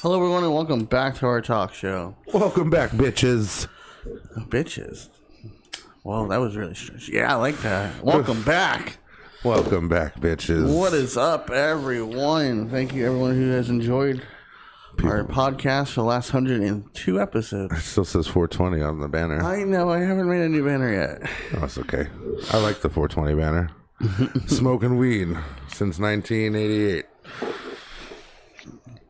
Hello, everyone, and welcome back to our talk show. Welcome back, bitches. Bitches. Well, that was really strange. Yeah, I like that. Welcome back. Welcome back, bitches. What is up, everyone? Thank you, everyone who has enjoyed our podcast for the last 102 episodes. It still says 420 on the banner. I know, I haven't made a new banner yet. Oh, it's okay. I like the 420 banner. Smoking weed since 1988.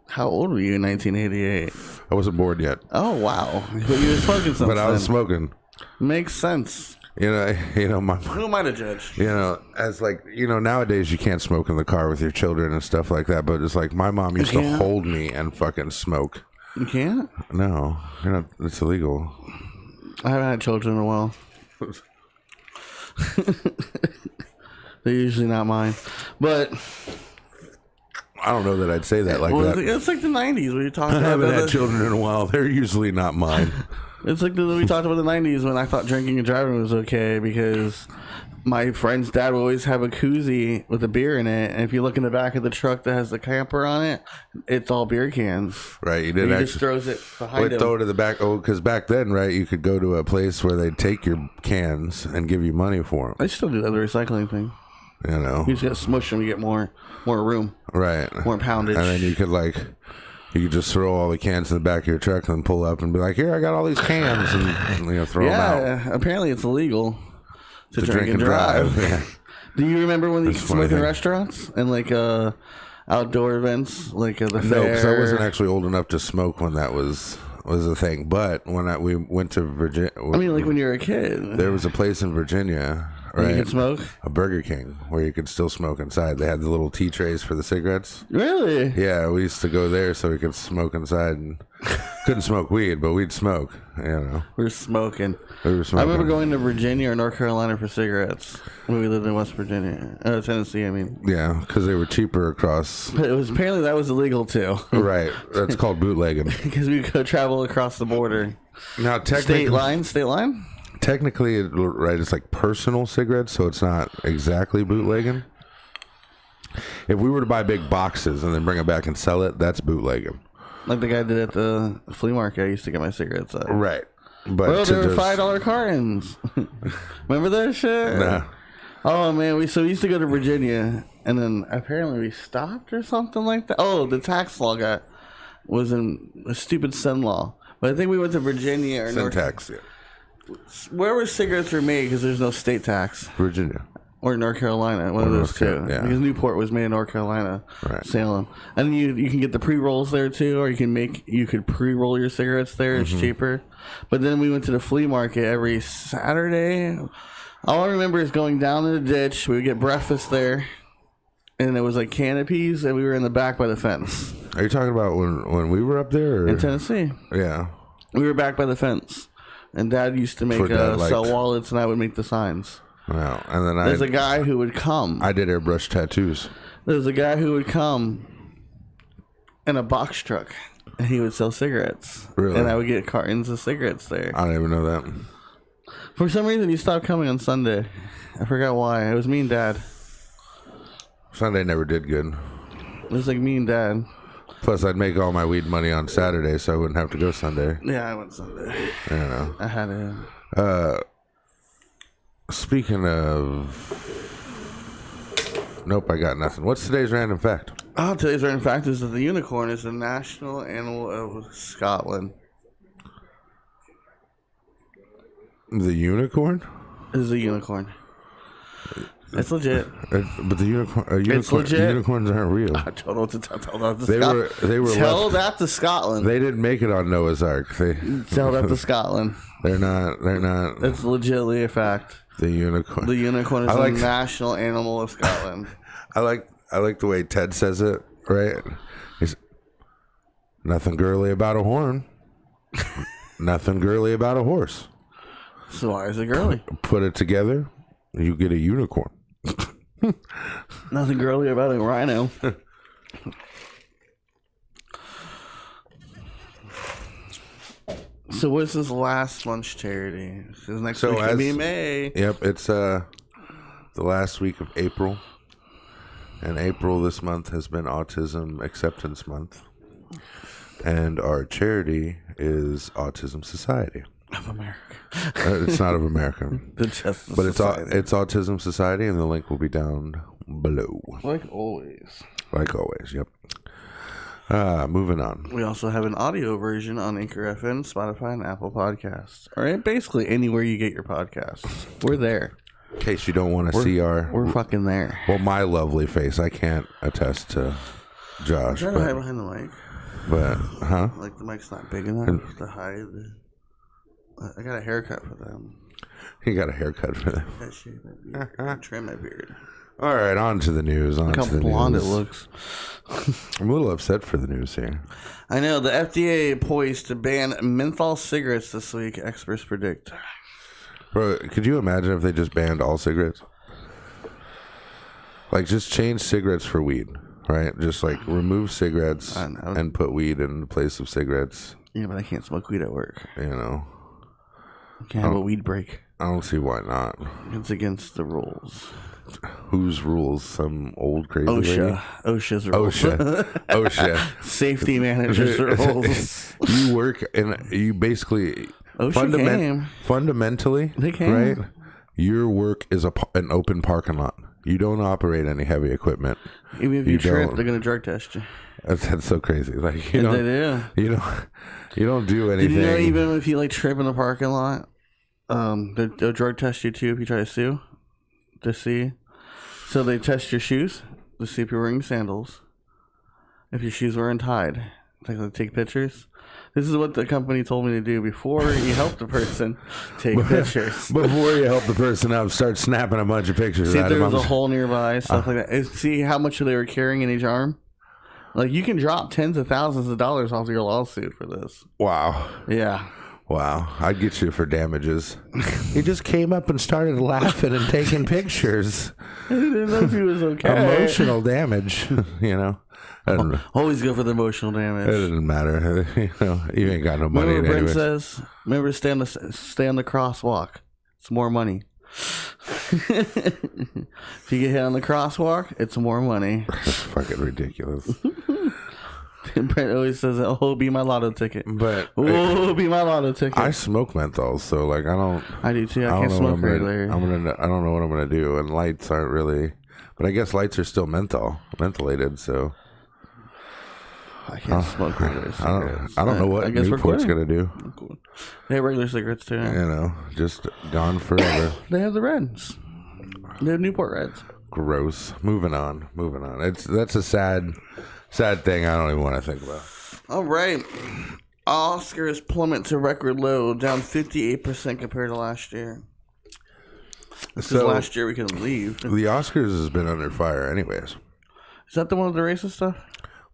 How old were you in 1988? I wasn't bored yet. Oh, wow. But you were smoking something. But I was smoking. Makes sense. You know, Who am I to judge? As like, nowadays you can't smoke in the car with your children and stuff like that. But it's like my mom used to hold me and fucking smoke. You can't? No, it's illegal. I haven't had children in a while. They're usually not mine. But I don't know that I'd say that like that. It's like the 90s when you talked about I haven't had children in a while. They're usually not mine. It's like we talked about the 90s when I thought drinking and driving was okay because my friend's dad would always have a koozie with a beer in it. And if you look in the back of the truck that has the camper on it, it's all beer cans. Right. He just throws it behind him. Throw it in the back. Oh, because back then, right, you could go to a place where they'd take your cans and give you money for them. I still do that, the recycling thing. You just got to smush them, you get more room. Right. More poundage. And then you could just throw all the cans in the back of your truck and pull up and be like, here, I got all these cans, and throw them out. Yeah, apparently it's illegal to drink and drive. Yeah. Do you remember when you could smoke in restaurants and like outdoor events, like the fair? No, because I wasn't actually old enough to smoke when that was a thing. But when we went to Virginia, I mean, like when you were a kid, there was a place in Virginia. Right. You could smoke? A Burger King where you could still smoke inside. They had the little tea trays for the cigarettes. Really? Yeah, we used to go there so we could smoke inside and couldn't smoke weed, but we'd smoke, We were smoking. I remember going to Virginia or North Carolina for cigarettes when we lived in West Virginia. Tennessee, I mean. Yeah, because they were cheaper across. But apparently that was illegal too. Right. That's called bootlegging. Because we could travel across the border. Now, technically. State line? Technically, it's like personal cigarettes, so it's not exactly bootlegging. If we were to buy big boxes and then bring it back and sell it, that's bootlegging. Like the guy did at the flea market I used to get my cigarettes at. Right. But there were $5 cartons. Remember that shit? Nah. Oh, man. We used to go to Virginia, and then apparently we stopped or something like that. Oh, the tax law was in a stupid sin law. But I think we went to Virginia or Sin tax, yeah. Where cigarettes were made because there's no state tax. Virginia. Or North Carolina, one of those two. Yeah. Because Newport was made in North Carolina, right. Salem. And you can get the pre-rolls there too, or you could pre-roll your cigarettes there. It's cheaper. But then we went to the flea market every Saturday. All I remember is going down in the ditch. We would get breakfast there. And it was like canopies, and we were in the back by the fence. Are you talking about when we were up there? Or? In Tennessee. Yeah. We were back by the fence. And Dad used to make sell wallets, and I would make the signs. Wow. And then there's a guy who would come. I did airbrush tattoos. There's a guy who would come in a box truck, and he would sell cigarettes. Really? And I would get cartons of cigarettes there. I don't even know that. For some reason, he stopped coming on Sunday. I forgot why. It was me and Dad. Sunday never did good. It was like me and Dad. Plus, I'd make all my weed money on Saturday, so I wouldn't have to go Sunday. Yeah, I went Sunday. I don't know. I had it. Speaking of... Nope, I got nothing. What's today's random fact? Oh, today's random fact is that the unicorn is the national animal of Scotland. The unicorn? Is a unicorn. It's legit. But the it's legit. Unicorns aren't real. I don't know what to tell that to Scotland. Tell that to Scotland. They didn't make it on Noah's Ark. Tell that to Scotland. They're not. It's legitimately a fact. The unicorn. The unicorn is the national animal of Scotland. I like the way Ted says it. Right? He's nothing girly about a horn. Nothing girly about a horse. So why is it girly? Put it together, you get a unicorn. Nothing girly about a rhino. So what's this last lunch charity? Because next week will be May. Yep, it's the last week of April. And April this month has been Autism Acceptance Month. and our charity is Autism Society. Of America. It's not of America. The Justice But Society. it's Autism Society, and the link will be down below. Like always. Like always, yep. Moving on. We also have an audio version on Anchor FM, Spotify, and Apple Podcasts. All right, basically anywhere you get your podcasts, we're there. In case you don't want to see we're fucking there. well, my lovely face. I can't attest to Josh, Try to hide behind the mic. but Like the mic's not big enough to hide. I got a haircut for them. he got a haircut for that. I shave my beard. Trim my beard. All right, on to the news. Look how blonde it looks. I'm a little upset for the news here. I know the FDA poised to ban menthol cigarettes this week. Experts predict. Bro, could you imagine if they just banned all cigarettes? Like, just change cigarettes for weed, right? Just like remove cigarettes and put weed in place of cigarettes. Yeah, but I can't smoke weed at work. You know, I can't have a weed break. I don't see why not. It's against the rules. Whose rules? Some old crazy lady? OSHA's rules. OSHA. Safety managers rules. You work and you basically fundamentally, They came. right? Your work is an open parking lot. You don't operate any heavy equipment. Even if you trip, they're gonna drug test you. That's so crazy. Like They do. You don't do anything. Did you know even if you like trip in the parking lot, they'll drug test you too if you try to sue. To see, so they test your shoes to see if you're wearing sandals. If your shoes were untied, they take pictures. This is what the company told me to do before you help the person. Take pictures before you help the person up. Start snapping a bunch of pictures. See if there was a hole nearby, stuff like that. See how much they were carrying in each arm. Like you can drop tens of thousands of dollars off your lawsuit for this. Wow. Yeah. Wow, I'd get you for damages. He just came up and started laughing and taking pictures. I didn't know if he was okay. Emotional damage, you know. I don't know. Always go for the emotional damage. It doesn't matter. You know, you ain't got no money. Remember Brent says, remember stay on the crosswalk. It's more money. If you get hit on the crosswalk, it's more money. That's fucking ridiculous. Brent always says, "Oh, be my lotto ticket." But be my lotto ticket. I smoke menthols, so like I do too. I can't smoke regular. I don't know what I'm gonna do, and lights aren't really. But I guess lights are still mentholated, so I can't smoke regular cigarettes. I don't know what Newport's gonna do. Cool. They have regular cigarettes too. You know, just gone forever. They have the Reds. They have Newport Reds. Gross. Moving on. That's a sad thing I don't even want to think about. All right. Oscars plummet to record low, down 58% compared to last year. Because last year we couldn't leave. The Oscars has been under fire anyways. Is that the one with the racist stuff?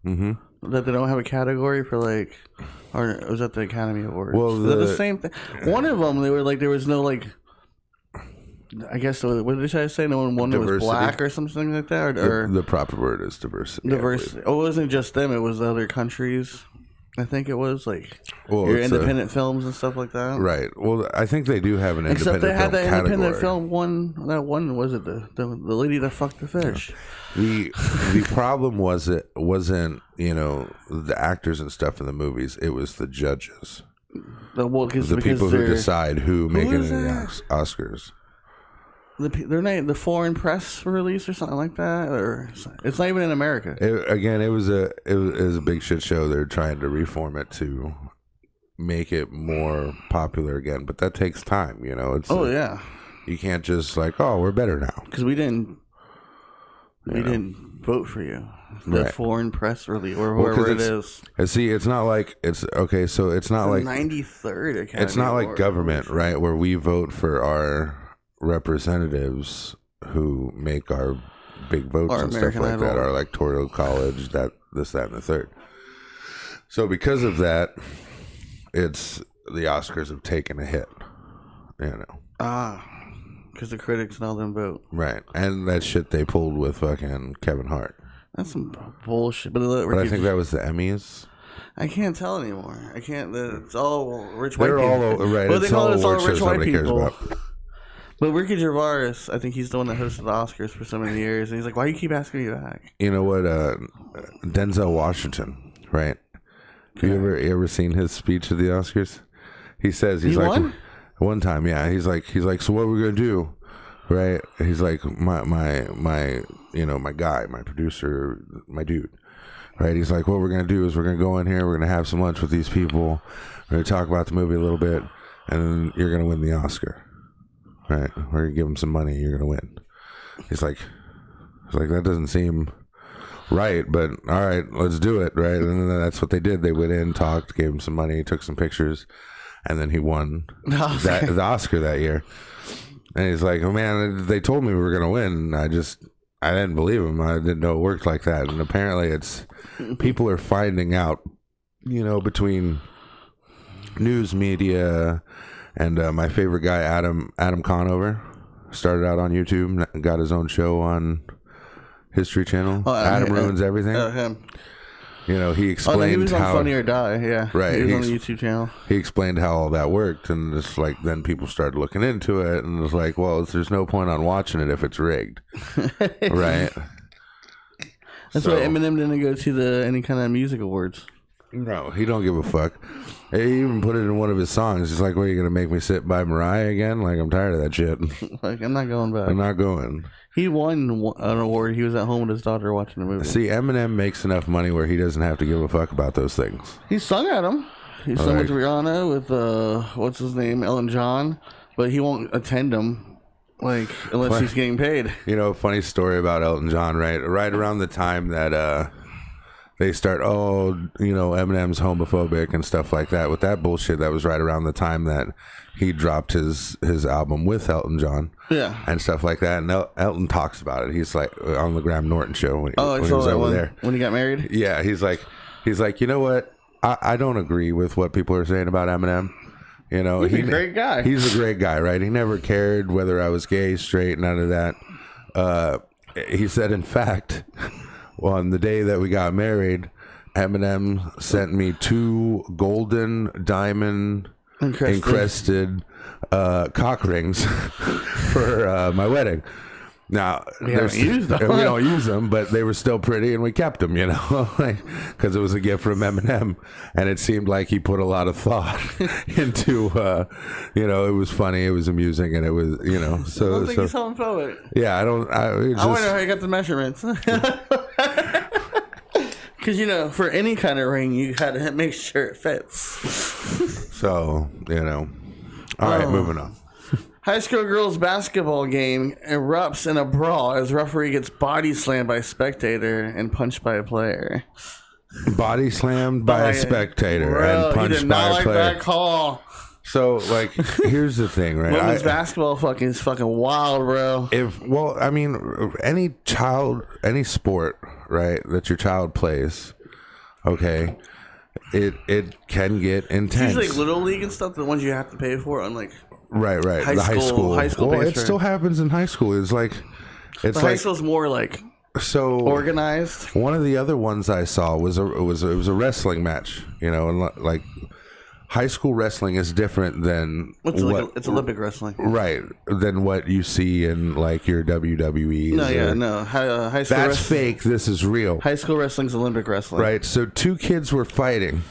Mm-hmm. That they don't have a category for like, or was that the Academy Awards? Well, is that the same thing? One of them, they were like, there was no like, I guess, what did they try to say? No one that was black or something like that? Or the proper word is diversity. Diversity. Oh, it wasn't just them, it was the other countries. I think it was like your independent films and stuff like that. Right. Well, I think they do have an independent film Except they had the independent category. film one. Was it the lady that fucked the fish? The problem wasn't the actors and stuff in the movies. It was the judges. The people who decide who make it in the Oscars. The foreign press release or something like that, or it's not even in America. It was a big shit show. They're trying to reform it to make it more popular again, but that takes time. You know, yeah. You can't just like, oh, we're better now because we didn't vote for you. The foreign press release or wherever it is. And see, it's not like it's okay. So it's not like 93rd Academy. It's not like government, right? Where we vote for our representatives who make our big votes and stuff like that, our electoral college, this, that, and the third. So because of that, it's the Oscars have taken a hit, you know. Because the critics and all them vote. Right. And that shit they pulled with fucking Kevin Hart. That's some bullshit. But I think that was the Emmys. I can't tell anymore. I can't. It's all rich white They're people. all right. Well, they call it all rich white people. Cares about. But Ricky Gervais, I think he's the one that hosted the Oscars for so many years, and he's like, "Why do you keep asking me back?" You know what? Denzel Washington, right? You ever seen his speech at the Oscars? He says he's like won? One time, yeah. He's like, so what are we gonna do, right? He's like, my guy, my producer, my dude, right? He's like, what we're gonna do is we're gonna go in here, we're gonna have some lunch with these people, we're gonna talk about the movie a little bit, and then you're gonna win the Oscar, right? We're gonna give him some money, you're gonna win. He's like, that doesn't seem right, but all right, let's do it, right? And then that's what they did. They went in, talked, gave him some money, took some pictures, and then he won the Oscar that year. And he's like, oh man, they told me we were gonna win. I didn't believe him. I didn't know it worked like that. And apparently it's people are finding out, between news media and my favorite guy, Adam Conover, started out on YouTube, got his own show on History Channel. Adam Ruins Everything. Him. He explained he was on how Funny or Die. Yeah, right. He was on the YouTube channel. He explained how all that worked, and it's like then people started looking into it, and it was like, well, there's no point on watching it if it's rigged, right? That's why Eminem didn't go to any kind of music awards. No, he don't give a fuck. He even put it in one of his songs. He's like, "What, are you gonna make me sit by Mariah again? Like, I'm tired of that shit. Like, I'm not going back. I'm not going." He won an award. He was at home with his daughter watching the movie. See, Eminem makes enough money where he doesn't have to give a fuck about those things. He sung at them. He sung with Rihanna, with what's his name, Elton John, but he won't attend them, unless he's getting paid. Funny story about Elton John. Right around the time that they start, Eminem's homophobic and stuff like that. With that bullshit, that was right around the time that he dropped his album with Elton John. Yeah. And stuff like that. And Elton talks about it. He's like on the Graham Norton show when he was over there. When he got married? Yeah. He's like, you know what? I don't agree with what people are saying about Eminem. He's a great guy. He's a great guy, right? He never cared whether I was gay, straight, none of that. He said, in fact, on the day that we got married, Eminem sent me 2 golden diamond encrusted cock rings for my wedding. Now we don't use them. We don't use them, but they were still pretty, and we kept them, because it was a gift from Eminem, and it seemed like he put a lot of thought into, it was funny, it was amusing, and it was, So I don't think he's homophobic. Yeah, I wonder how he got the measurements. Because, for any kind of ring, you got to make sure it fits. So, All right, moving on. High school girls basketball game erupts in a brawl as referee gets body slammed by a spectator and punched by a player. Body slammed by a spectator and punched by a player. That call. So, here's the thing, right? Women's basketball is fucking wild, bro. Any sport, right, that your child plays, okay, it can get intense. It's usually little league and stuff, the ones you have to pay for, unlike right, high school. Well, it still happens in high school. High school's more so organized. One of the other ones I saw was a wrestling match, and high school wrestling is different than it's Olympic wrestling, right? Than what you see in your WWE. No. High school that's fake. This is real. High school wrestling's Olympic wrestling, right? So 2 kids were fighting,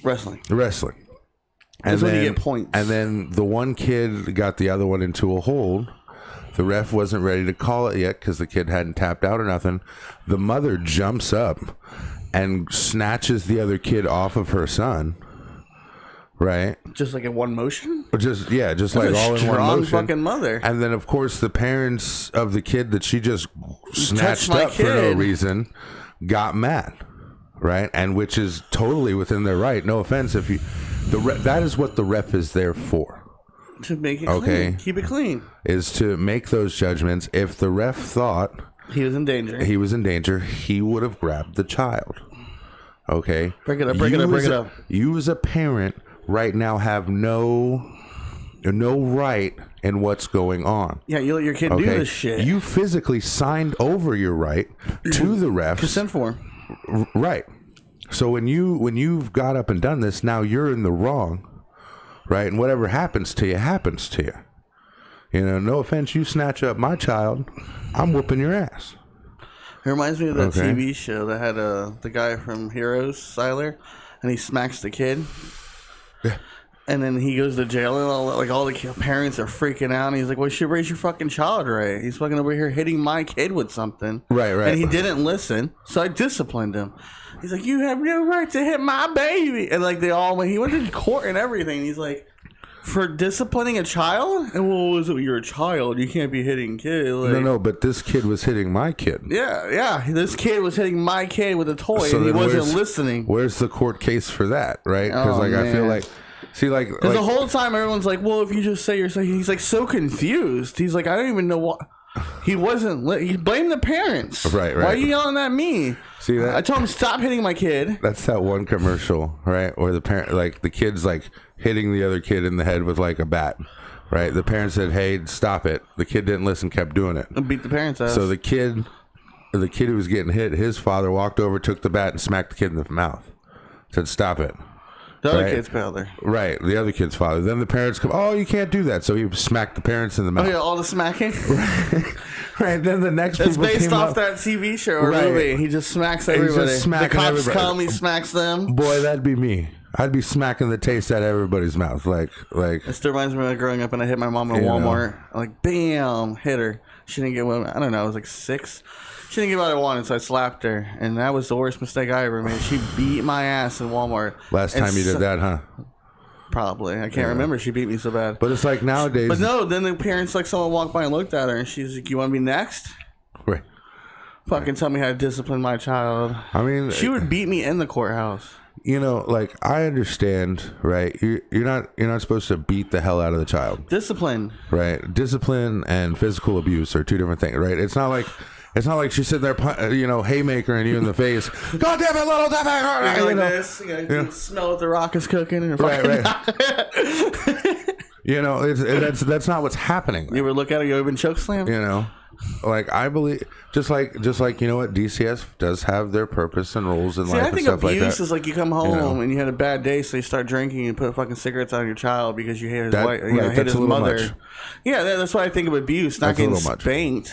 wrestling, and then you get points. And then the one kid got the other one into a hold. The ref wasn't ready to call it yet because the kid hadn't tapped out or nothing. The mother jumps up and snatches the other kid off of her son. Right, just in one motion. Just all in one motion. Fucking mother. And then, of course, the parents of the kid that she just snatched up for no reason got mad, right? And which is totally within their right. No offense, that is what the ref is there for. To make it clean. Keep it clean. Is to make those judgments. If the ref thought he was in danger, he would have grabbed the child. Okay, break it up. You as a parent right now have no right in what's going on. Yeah, you let your kid do this shit. You physically signed over your right to the refs. Consent form. Right. So when you've got up and done this, now you're in the wrong, right? And whatever happens to you, happens to you. No offense, you snatch up my child, I'm whooping your ass. It reminds me of that TV show that had the guy from Heroes, Siler. and he smacks the kid. Yeah. And then he goes to jail, and all the parents are freaking out. And he's like, "Well, you should raise your fucking child right. He's fucking over here hitting my kid with something." Right. And he didn't listen, so I disciplined him. He's like, "You have no right to hit my baby." And like he went to court and everything. And he's like, "For disciplining a child?" And you're a child. You can't be hitting kids. Like, no, but this kid was hitting my kid. Yeah. This kid was hitting my kid with a toy, and he wasn't listening. Where's the court case for that, right? Because I feel like. See, because the whole time everyone's like, "Well, if you just say you're," he's like so confused. He's like, "I don't even know what." He wasn't. He blamed the parents. Right. Why are you yelling at me? See that? I told him stop hitting my kid. That's that one commercial, right? Where the parent, like the kid's like hitting the other kid in the head with like a bat, right? The parent said, "Hey, stop it." The kid didn't listen, kept doing it. And beat the parents' ass. So the kid who was getting hit, his father walked over, took the bat, and smacked the kid in the mouth. Said, "Stop it." The other kid's father. Right, the other kid's father. Then the parents come, "Oh, you can't do that." So he smacked the parents in the mouth. Oh, yeah, all the smacking? Right, then the next it's people based came off up, that TV show or movie. He just smacks everybody. The cops come, he smacks them. Boy, that'd be me. I'd be smacking the taste out of everybody's mouth. Like. It still reminds me of growing up and I hit my mom in Walmart. Like, bam, hit her. She didn't get one. I don't know, I was like 6. She didn't get what I wanted, so I slapped her. And that was the worst mistake I ever made. She beat my ass in Walmart. Last time you did that, huh? Probably. I can't remember. She beat me so bad. But it's like nowadays. But no, then the parents, like, someone walked by and looked at her, and she's like, "You want to be next?" Right. Fucking tell me how to discipline my child. I mean, she would beat me in the courthouse. You know, like, I understand, right? You're not supposed to beat the hell out of the child. Discipline. Right. Discipline and physical abuse are two different things, right? It's not like she's sitting there, haymakering you in the face. God damn it, little damn it! Like this. You can smell what the rock is cooking. And right. That's not what's happening. You ever look at it? You ever been chokeslammed? Like, I believe, just like you know what, DCS does have their purpose and rules in life and stuff like that. I think abuse is like you come home and you had a bad day, so you start drinking and put fucking cigarettes on your child because you hate his wife, hate his mother. Much. Yeah, that's why I think of abuse, not getting spanked.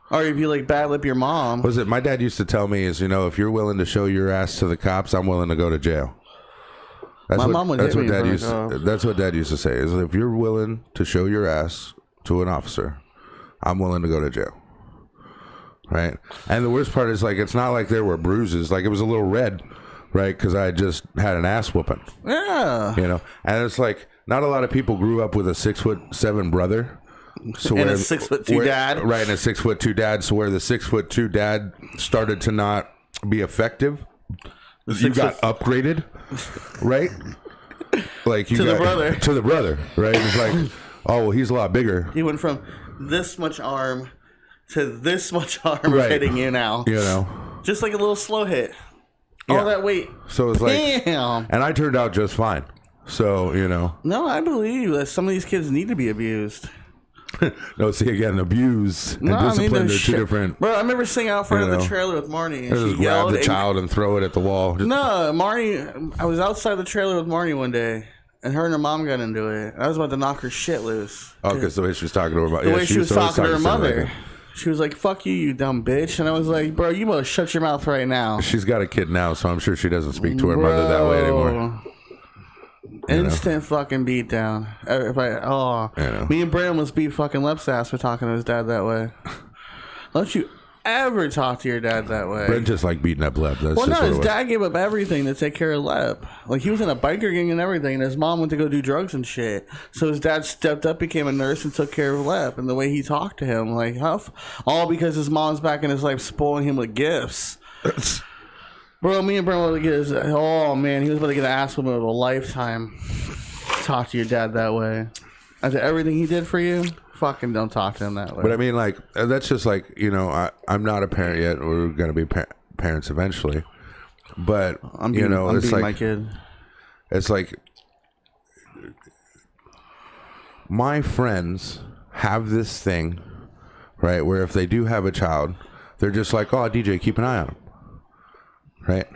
Or if you like bad lip your mom. Was it my dad used to tell me is, if you're willing to show your ass to the cops, I'm willing to go to jail. That's my mom would hit me. That's what Dad used to say is, if you're willing to show your ass to an officer, I'm willing to go to jail. Right? And the worst part is, like, it's not like there were bruises. Like, it was a little red, right? Because I just had an ass whooping. Yeah. And it's like, not a lot of people grew up with a 6'7" brother. So and a 6'2" dad. Right, and a 6'2" dad. So where the 6'2" dad started to not be effective, you got upgraded, right? Like you got to the brother, right? It's like, oh, well, he's a lot bigger. He went from this much arm to this much arm hitting you now. Just like a little slow hit. All that weight. So it's like, damn. And I turned out just fine. So No, I believe that some of these kids need to be abused. No, see, again, abuse and discipline are two different. Bro, I remember sitting out front of the trailer with Marnie. And just grab the child and throw it at the wall. No, Marnie, I was outside the trailer with Marnie one day, and her and her mom got into it. I was about to knock her shit loose. Oh, because the way she was talking to her mother. The way she was talking to her mother. She was like, "Fuck you, you dumb bitch." And I was like, "Bro, you better shut your mouth right now." She's got a kid now, so I'm sure she doesn't speak to her mother that way anymore. Instant fucking beat down. Me and Brandon was beat fucking Lep's ass for talking to his dad that way. Don't you ever talk to your dad that way. Brent just like beating up Lep. Well, no, his dad gave up everything to take care of Lep. Like, he was in a biker gang and everything, and his mom went to go do drugs and shit. So his dad stepped up, became a nurse, and took care of Lep. And the way he talked to him, like, all because his mom's back in his life spoiling him with gifts. Bro, me and Brent were he was about to get an ass whooping of a lifetime. Talk to your dad that way. After everything he did for you, fucking don't talk to him that way. But I mean, like, that's just like, I'm not a parent yet. We're going to be parents eventually. But, I'm beating my kid. It's like, my friends have this thing, right, where if they do have a child, they're just like, "Oh, DJ, keep an eye on him." Right?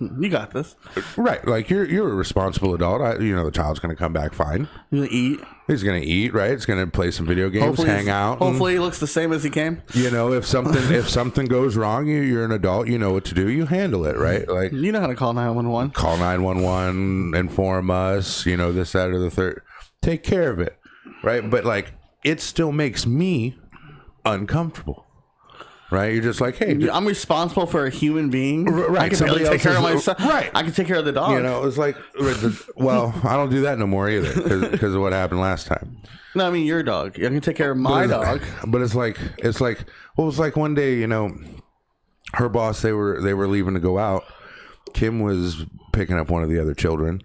You got this. Right. Like, you're a responsible adult. The child's going to come back fine. He's going to eat. He's going to eat, right? He's going to play some video games, hang out. Hopefully he looks the same as he came. If something goes wrong, you're an adult, you know what to do. You handle it, right? Like, you know how to call 911. Call 911, inform us, this, that, or the third. Take care of it, right? But, like, it still makes me uncomfortable. Right, you're just like, hey, I'm responsible for a human being. Right, I can barely take care of myself. Right, I can take care of the dog. It's like, well, I don't do that no more either because of what happened last time. No, I mean your dog. I can take care of my dog. But it's like one day, her boss, they were leaving to go out. Kim was picking up one of the other children,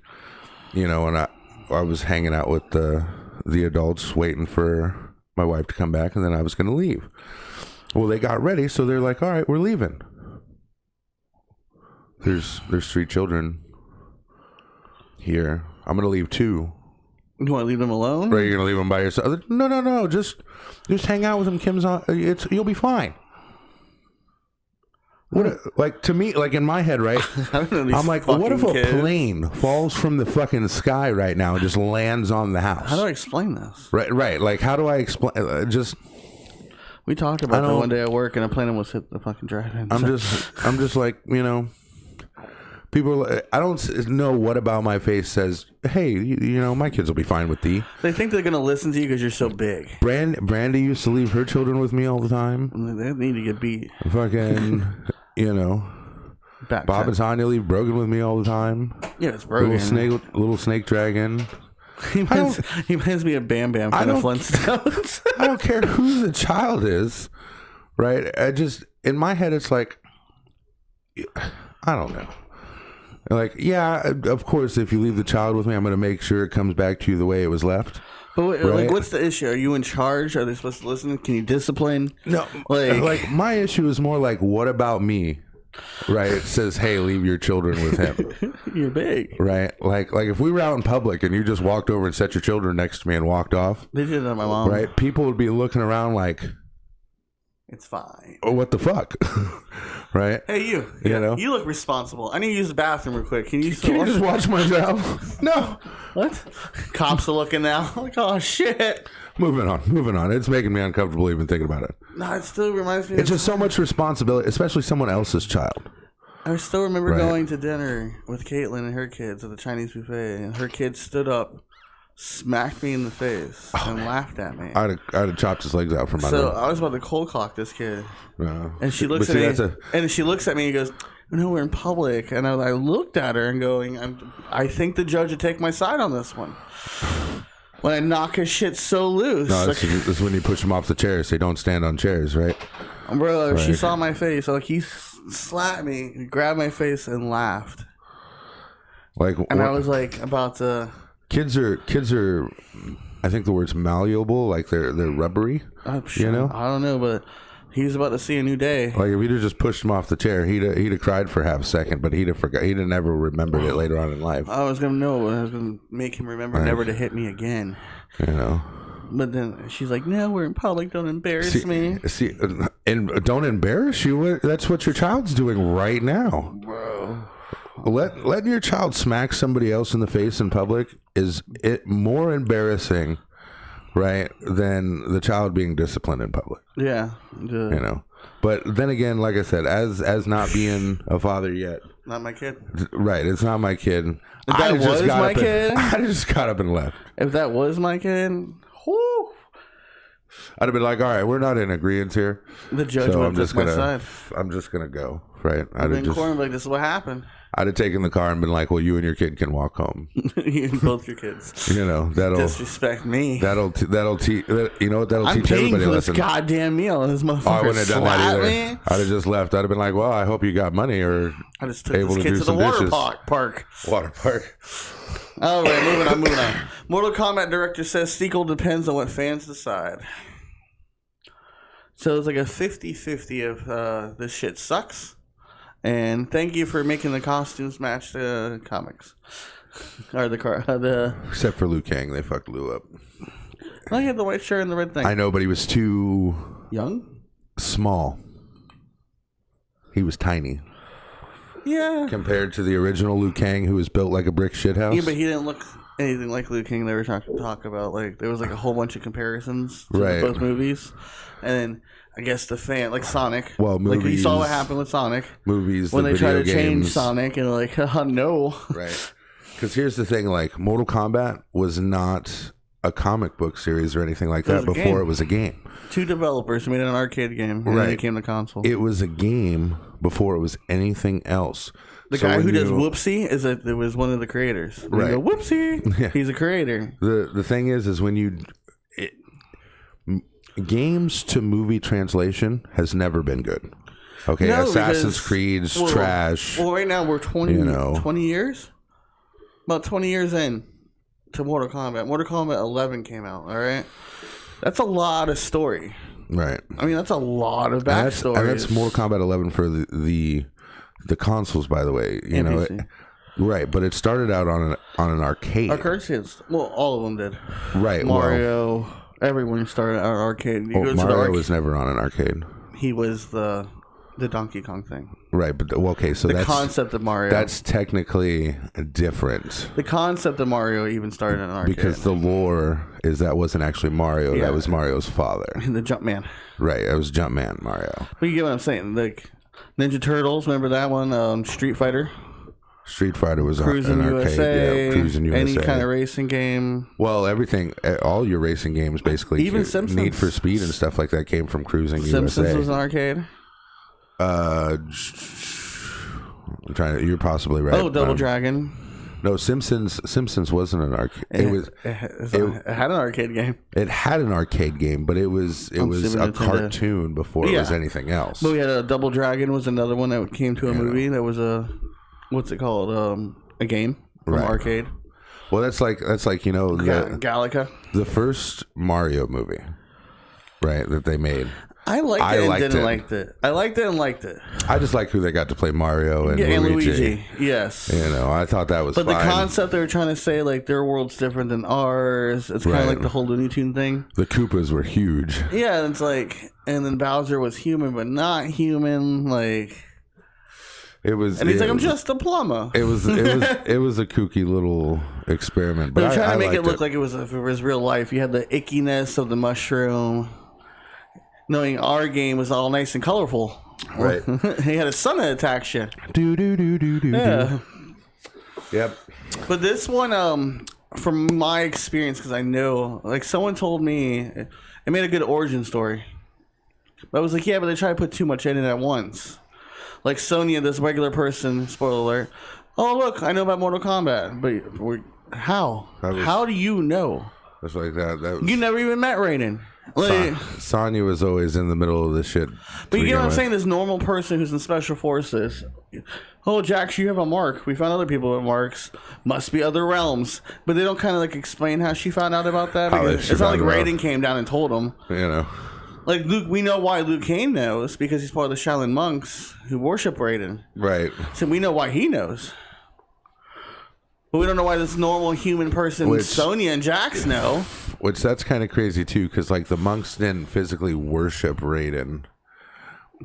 and I was hanging out with the adults, waiting for my wife to come back, and then I was going to leave. Well, they got ready, so they're like, all right, we're leaving. There's 3 children here. I'm going to leave 2. You want to leave them alone? Right, you're going to leave them by yourself? No. Just hang out with them. Kim's on. You'll be fine. Like, to me, like, in my head, right? I'm like, what if a plane falls from the fucking sky right now and just lands on the house? How do I explain this? Right. Like, how do I explain? We talked about that one day at work, and a plane almost hit the fucking drive-in. I'm just like, people. I don't know what about my face says, hey, my kids will be fine with thee. They think they're gonna listen to you because you're so big. Brandy used to leave her children with me all the time. They need to get beat. Fucking, Bob and Tanya leave Brogan with me all the time. Yeah, it's Brogan. Little snake dragon. He reminds me of Bam Bam from the Flintstones. I don't care who the child is, right? In my head, it's like, I don't know. Like, yeah, of course, if you leave the child with me, I'm going to make sure it comes back to you the way it was left. But like, what's the issue? Are you in charge? Are they supposed to listen? Can you discipline? No, like my issue is more like, what about me? Right, it says, hey, leave your children with him. You're big. Right, like if we were out in public and you just walked over and set your children next to me and walked off. They did that to my mom. Right, people would be looking around like, it's fine. Oh, what the fuck? Right? Hey, you you look responsible. I need to use the bathroom real quick. Can you just watch myself? No. What? Cops are looking now. Like, oh shit. Moving on. It's making me uncomfortable even thinking about it. No, it still reminds me. It's just so much responsibility, especially someone else's child. I still remember going to dinner with Caitlin and her kids at the Chinese buffet, and her kids stood up, smacked me in the face, and laughed at me. I'd have chopped his legs out from my So I was about to cold clock this kid, and she looks at me, and she looks at me and goes, "No, we're in public." And I looked at her and going, "I think the judge would take my side on this one." When I knock his shit so loose. No, this is when you push him off the chairs. They don't stand on chairs, right? Bro, she saw my face. Like, he slapped me, grabbed my face, and laughed. And I was like, about to... Kids are, I think the word's malleable, like they're rubbery. I'm sure, I don't know, but he was about to see a new day. Like, if we'd have just pushed him off the chair, he'd have cried for half a second, but he'd have forgot. He'd have never remembered it later on in life. I was gonna make him remember never to hit me again. But then she's like, "No, we're in public. Don't embarrass me." And don't embarrass you. That's what your child's doing right now, bro. Letting your child smack somebody else in the face in public is it more embarrassing, right, than the child being disciplined in public. Yeah. But then again, like I said, as not being a father yet, not my kid. Right, it's not my kid. If that was my kid, I just got up and left. If that was my kid, whoo, I'd have been like, all right, we're not in agreement here. The judge went just my side. I'm just gonna go. Right. I'd been cornered like, this is what happened. I'd have taken the car and been like, well, you and your kid can walk home. You and both your kids. That'll disrespect me. That'll teach. That'll teach everybody I'm paying for this goddamn meal. This motherfucker I wouldn't have done that either. Me. I'd have just left. I'd have been like, well, I hope you got money or I just took this kid to the water park. Water park. All right, moving on. Mortal Kombat director says sequel depends on what fans decide. So it's like a 50-50 of this shit sucks. And thank you for making the costumes match the comics. Or the except for Liu Kang, they fucked Liu up. Well, he had the white shirt and the red thing. I know, but he was too... young? Small. He was tiny. Yeah. Compared to the original Liu Kang, who was built like a brick shithouse. Yeah, but he didn't look anything like Liu Kang. They were talk about like there was like a whole bunch of comparisons to both movies, and then I guess the fan like Sonic. Well, movies, like you saw what happened with Sonic. Movies when the they try to games. change Sonic and like no. Right. Because here's the thing: like Mortal Kombat was not a comic book series or anything like that before it was a game. 2 developers made an arcade game and then it became the console. It was a game before it was anything else. The guy who does Whoopsie it was one of the creators. Right. Go, Whoopsie. Yeah. He's a creator. The thing is when games to movie translation has never been good. Okay, no, Assassin's Creed's trash. Well, right now we're 20 years? About 20 years in to Mortal Kombat. Mortal Kombat 11 came out, all right? That's a lot of story. Right. I mean, that's a lot of backstory. And that's Mortal Kombat 11 for the consoles, by the way. You know, right? But it started out on an arcade. Arcades, well, all of them did. Right. Mario, everyone started out arcade. Mario was never on an arcade. He was the Donkey Kong thing. Right, but okay, so the concept of Mario. That's technically different. The concept of Mario even started in an arcade. Because the lore is that wasn't actually Mario, that was Mario's father. The Jumpman. Right, it was Jumpman Mario. But you get what I'm saying. Like Ninja Turtles, remember that one? Street Fighter. Street Fighter was Cruising an arcade. USA, yeah, Cruising USA. Any kind of racing game. Well, everything, all your racing games basically. Even Simpsons. Need for Speed and stuff like that came from Cruising Simpsons USA. was an arcade. I'm trying to. You're possibly right. Oh, Double Dragon. No, Simpsons wasn't an arcade. It had an arcade game. It had an arcade game, but it was a cartoon before it was anything else. But we had a Double Dragon was another one that came to a movie. That was a what's it called? A game from arcade. Well, that's like Galaga. The first Mario movie, right? That they made. I liked it and didn't like it. I liked it and liked it. I just like who they got to play Mario and Luigi. Yes. You know, I thought that was fine. But the concept they were trying to say, like, their world's different than ours. It's kind of like the whole Looney Tune thing. The Koopas were huge. Yeah, it's like, and then Bowser was human but not human. Like, and he's like, I'm just a plumber. It was a kooky little experiment. But they were trying to make it look like it was real life. You had the ickiness of the mushroom. Knowing our game was all nice and colorful. Right. He had a sun that attacks you. Yeah. Yep. But this one, from my experience, because I know, like someone told me, it made a good origin story. But I was like, yeah, but they try to put too much in it at once. Like Sonya, this regular person, spoiler alert. Oh, look, I know about Mortal Kombat. But how? How do you know? That's like that. You never even met Raiden. Like, Sonya was always in the middle of the shit. But you get what I'm saying? This normal person who's in special forces. Oh, Jax, you have a mark. We found other people with marks. Must be other realms. But they don't kind of like explain how she found out about that. It's not like Raiden came down and told him. You know. Like Luke, we know why Luke Kane knows because he's part of the Shaolin monks who worship Raiden. Right. So we know why he knows. But we don't know why this normal human person, Sonya and Jax, know. Which that's kind of crazy too, because like the monks didn't physically worship Raiden,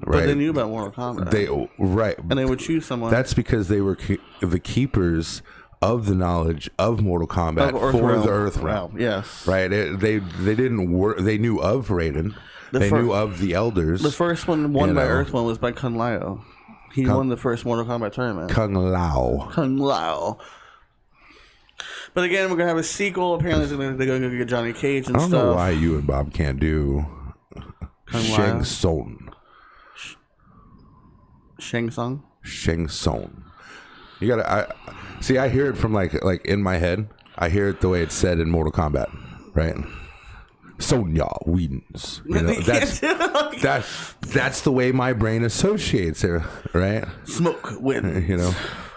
right? But they knew about Mortal Kombat. And they would choose someone. That's because they were the keepers of the knowledge of Mortal Kombat for the Earth Realm. Yes, right. They didn't work. They knew of Raiden. They knew of the elders. The first one won by Earth One was by Kung Lao. He won the first Mortal Kombat tournament. Kung Lao. But again, we're going to have a sequel. Apparently, they're going to get Johnny Cage and stuff. I don't know why you and Bob can't do Shang Tsung. Shang Tsung? Shang Tsung. You got to... I hear it from like in my head. I hear it the way it's said in Mortal Kombat, right? Sonya wins. You know, that's the way my brain associates it, right? Smoke wins. You know?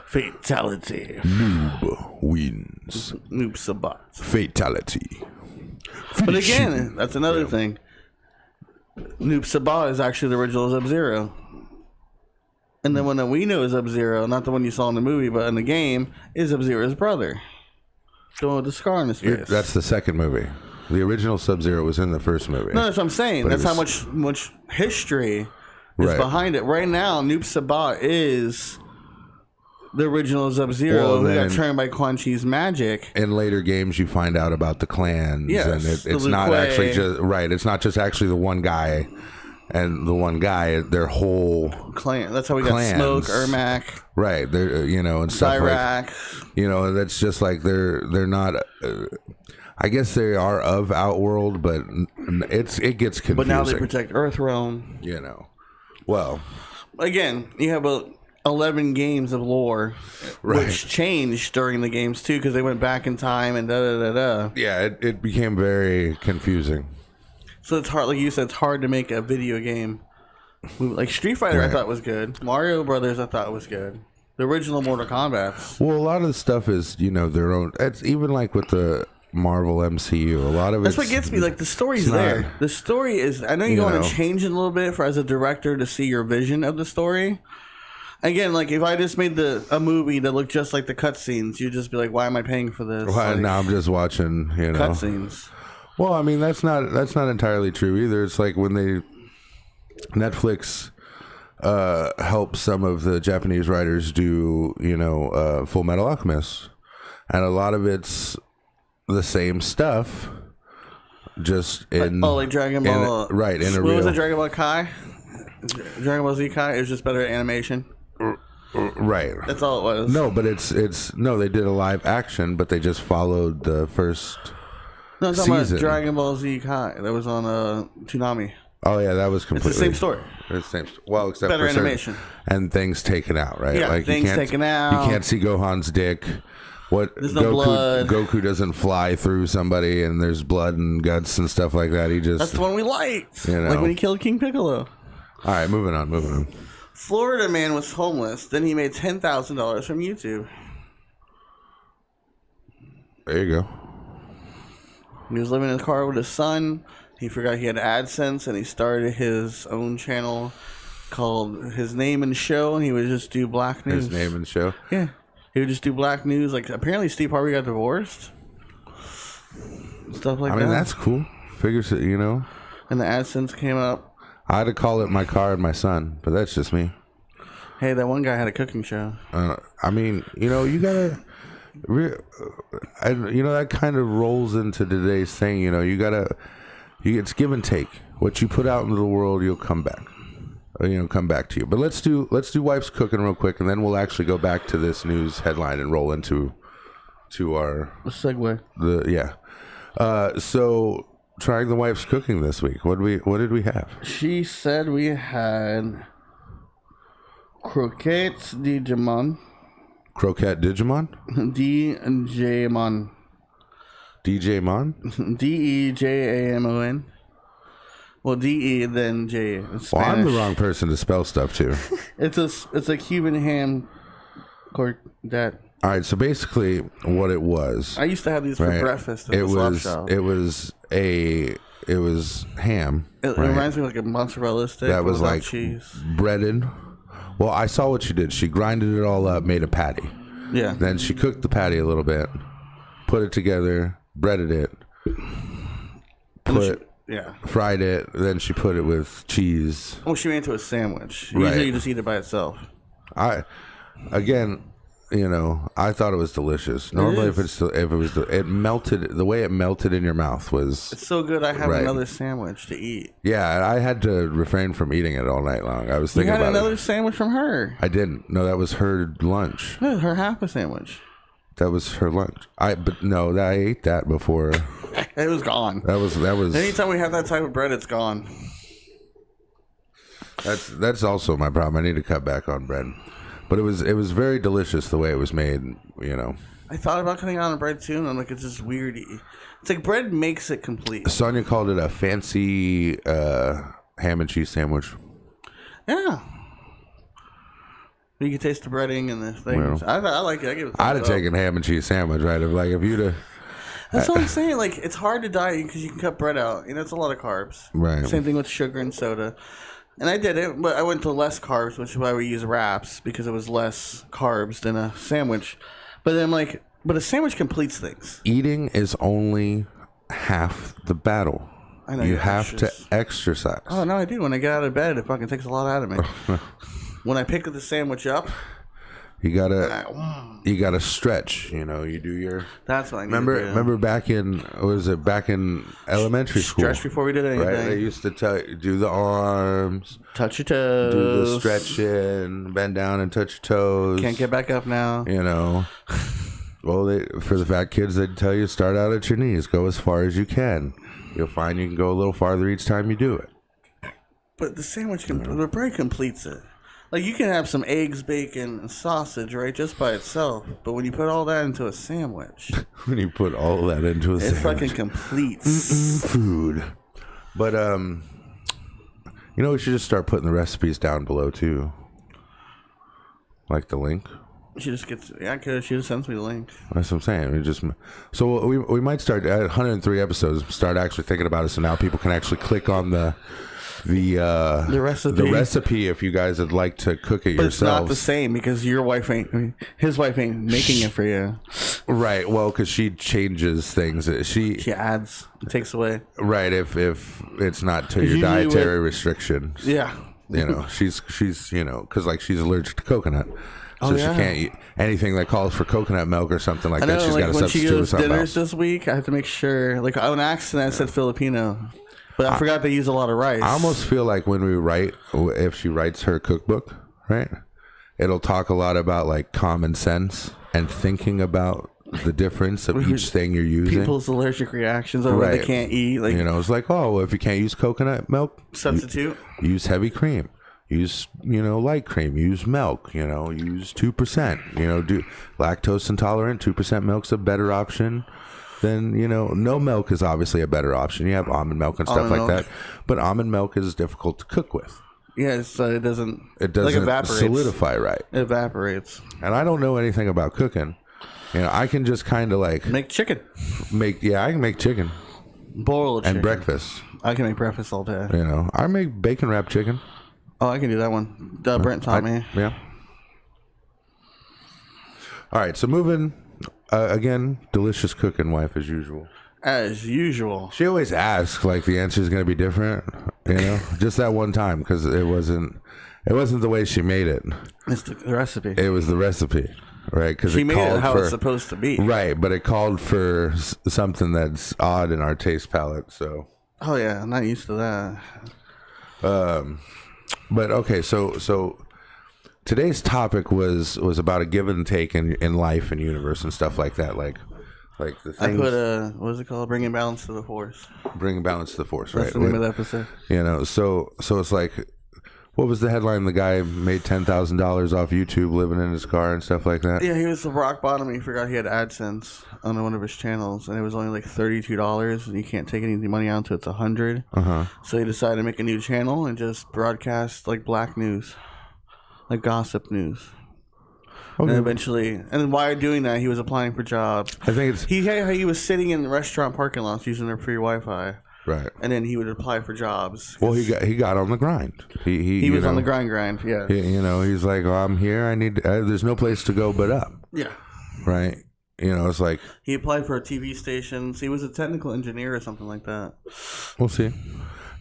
Fatality. Noob wins. Noob Sabat. Fatality. But again, that's another thing. Noob Sabat is actually the original Sub-Zero. And the one that we know is Sub-Zero, not the one you saw in the movie, but in the game, is Sub-Zero's brother. The one with the scar on his face. That's the second movie. The original Sub-Zero was in the first movie. No, that's what I'm saying. That's how much history is behind it. Right now, Noob Sabat is the original Sub-Zero, who got turned by Quan Chi's magic. In later games, you find out about the clans, and it's not actually just It's not just actually the one guy, and the one guy, their whole clan. That's how we got Smoke, Ermac, right? They're and stuff Cyrac. Like that's just like they're not. I guess they are of Outworld, but it gets confusing. But now they protect Earthrealm. Well, again, you have 11 games of lore, which changed during the games too, because they went back in time and Yeah, it became very confusing. So it's hard, like you said, it's hard to make a video game. Like Street Fighter, I thought was good. Mario Brothers, I thought was good. The original Mortal Kombat. Well, a lot of the stuff is their own. It's even like with the Marvel MCU. A lot of that's what gets me. Like the story's there. The story is. I know you want to change it a little bit for as a director to see your vision of the story. Again, like if I just made a movie that looked just like the cutscenes, you'd just be like, "Why am I paying for this?" Well, now I'm just watching, cutscenes. Well, I mean that's not entirely true either. It's like when Netflix help some of the Japanese writers do Full Metal Alchemist, and a lot of it's the same stuff, just in like Dragon Ball, right? In a what real, was it, Dragon Ball Kai? Dragon Ball Z Kai. It was just better animation. Right. That's all it was. No, but it's no. They did a live action, but they just followed the first. No, I'm talking about Dragon Ball Z Kai. That was on Toonami. Oh yeah, that was completely it's the same story. It's the same. Well, except better for animation and things taken out, right? Yeah, like things taken out. You can't see Gohan's dick. There's no blood. Goku doesn't fly through somebody, and there's blood and guts and stuff like that. That's the one we liked. Like when he killed King Piccolo. All right, moving on. Florida man was homeless. Then he made $10,000 from YouTube. There you go. He was living in his car with his son. He forgot he had AdSense, and he started his own channel called His Name and Show, and he would just do black news. His Name and Show? Yeah. He would just do black news. Like, apparently Steve Harvey got divorced. Stuff like that. I mean, that's cool. Figures that, And the AdSense came up. I had to call it my car and my son, but that's just me. Hey, that one guy had a cooking show. I mean, you gotta... that kind of rolls into today's thing. It's give and take. What you put out into the world, you'll come back. Come back to you. But let's do Wife's Cooking real quick, and then we'll actually go back to this news headline and roll into our segue. So trying the Wife's Cooking this week. What did we have? She said we had croquettes Digimon. Croquette Digimon? Dijamon. DJ-mon? DEJAMON. Well, DE then J. Well, I'm the wrong person to spell stuff too. It's a Cuban ham that. All right, so basically what it was. I used to have these for breakfast at the slop shop. It was ham. It reminds me of like a mozzarella stick that was like cheese. Breaded. Well, I saw what she did. She grinded it all up, made a patty. Yeah. Then she cooked the patty a little bit, put it together, breaded it, fried it. Then she put it with cheese. Oh, she made it into a sandwich. Usually you just eat it by itself. I thought it was delicious. Normally, it melted. The way it melted in your mouth was. It's so good. I have another sandwich to eat. Yeah, I had to refrain from eating it all night long. I was thinking about it. You had another sandwich from her. I didn't. No, that was her lunch. No, her half a sandwich. That was her lunch. I ate that before. It was gone. That was. Anytime we have that type of bread, it's gone. That's also my problem. I need to cut back on bread. But it was very delicious the way it was made, I thought about cutting out on bread too, and I'm like, it's just weird. It's like bread makes it complete. Sonia called it a fancy ham and cheese sandwich. Yeah. You can taste the breading and the things. Well, I like it. I give it. I'd have taken ham and cheese sandwich, right? If you'd have. That's what I'm saying. Like, it's hard to diet because you can cut bread out. It's a lot of carbs. Right. Same thing with sugar and soda. And I did it, but I went to less carbs, which is why we use wraps, because it was less carbs than a sandwich. But then I'm like, but a sandwich completes things. Eating is only half the battle. I know. You have to exercise. Oh, no, I do. When I get out of bed, it fucking takes a lot out of me. When I pick the sandwich up. You gotta stretch. You know, you do your. That's what I need remember back in elementary school. Stretch before we did anything. Right, they used to tell you, do the arms, touch your toes, do the stretching, bend down and touch your toes. Can't get back up now. You know. Well, for the fat kids, they'd tell you start out at your knees, go as far as you can. You'll find you can go a little farther each time you do it. But the sandwich, the bread completes it. Like, you can have some eggs, bacon, and sausage, right, just by itself. But when you put all that into a sandwich... It fucking completes. Food. But, we should just start putting the recipes down below, too. Like the link. She just sends me the link. That's what I'm saying. So we might start at 103 episodes, start actually thinking about it, so now people can actually click on the recipe if you guys would like to cook it yourselves. It's not the same because his wife ain't making it for you. Right. Well, because she changes things. She adds, takes away. Right. If it's not to your dietary restrictions. Yeah. She's because like she's allergic to coconut. So she can't eat anything that calls for coconut milk or something like that. She's got to substitute with something else. When she goes dinners this week, I have to make sure. Like, on accident, I said Filipino. But I forgot they use a lot of rice. I almost feel like when we write, if she writes her cookbook, right, it'll talk a lot about like common sense and thinking about the difference of each thing you're using. People's allergic reactions or what they can't eat. Like, it's like, well, if you can't use coconut milk, substitute. Use heavy cream. Use, light cream. Use milk. Use 2%. Do lactose intolerant. 2% milk's a better option. Then no milk is obviously a better option. You have almond milk and stuff like that, but almond milk is difficult to cook with. Yeah, it doesn't like solidify right. It evaporates. And I don't know anything about cooking. I can just kind of like make chicken. I can make chicken. Boiled chicken. And breakfast. I can make breakfast all day. I make bacon wrapped chicken. Oh, I can do that one. Brent taught me. Yeah. All right, so moving. Again, delicious cooking wife as usual. As usual. She always asks like the answer is going to be different, just that one time because it wasn't the way she made it. It's the recipe. It was the recipe, right? Because she made it how it's supposed to be, right? But it called for something that's odd in our taste palette. So. Oh yeah, I'm not used to that. But okay, so. Today's topic was about a give and take in life and universe and stuff like that, like the things. I put what is it called? Bringing balance to the force. Bringing balance to the force, right? That's the name of the episode. So it's like, what was the headline? The guy made $10,000 off YouTube, living in his car and stuff like that. Yeah, he was the rock bottom. He forgot he had AdSense on one of his channels, and it was only like $32, and you can't take any money out until it's $100. So he decided to make a new channel and just broadcast like black news. Like gossip news. Okay. And eventually, and then while doing that, he was applying for jobs. I think it's he was sitting in restaurant parking lots using their free Wi-Fi. Right. And then he would apply for jobs. Well, he got on the grind. He was on the grind. Yeah. He's like, oh, I'm here. I need. There's no place to go but up. Yeah. Right. It's like he applied for a TV station. So he was a technical engineer or something like that. We'll see.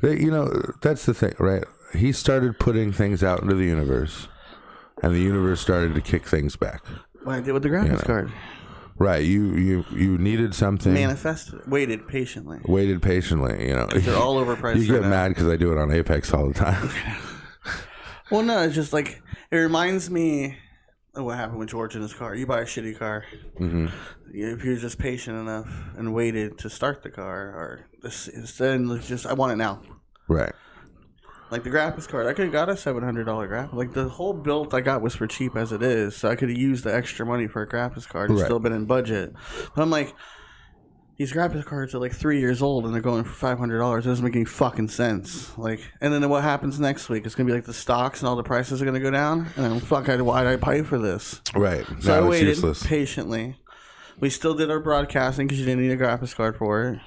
That's the thing, right? He started putting things out into the universe, and the universe started to kick things back. What I did with the graphics card. Right. You needed something. Manifested. Waited patiently. They're all overpriced. You get mad because I do it on Apex all the time. Well, no, it's just like, it reminds me of what happened with George in his car. You buy a shitty car. Mm-hmm. If you're just patient enough and waited to start the car, or then I want it now. Right. Like the graphics card, I could have got a $700 graphic. Like the whole build I got was for cheap as it is, so I could have used the extra money for a graphics card and still been in budget. But I'm like, these graphics cards are like 3 years old and they're going for $500. It doesn't make any fucking sense. Like, and then what happens next week? It's gonna be like the stocks and all the prices are gonna go down. And I'm why did I pay for this? Right. So I waited patiently. We still did our broadcasting because you didn't need a graphics card for it.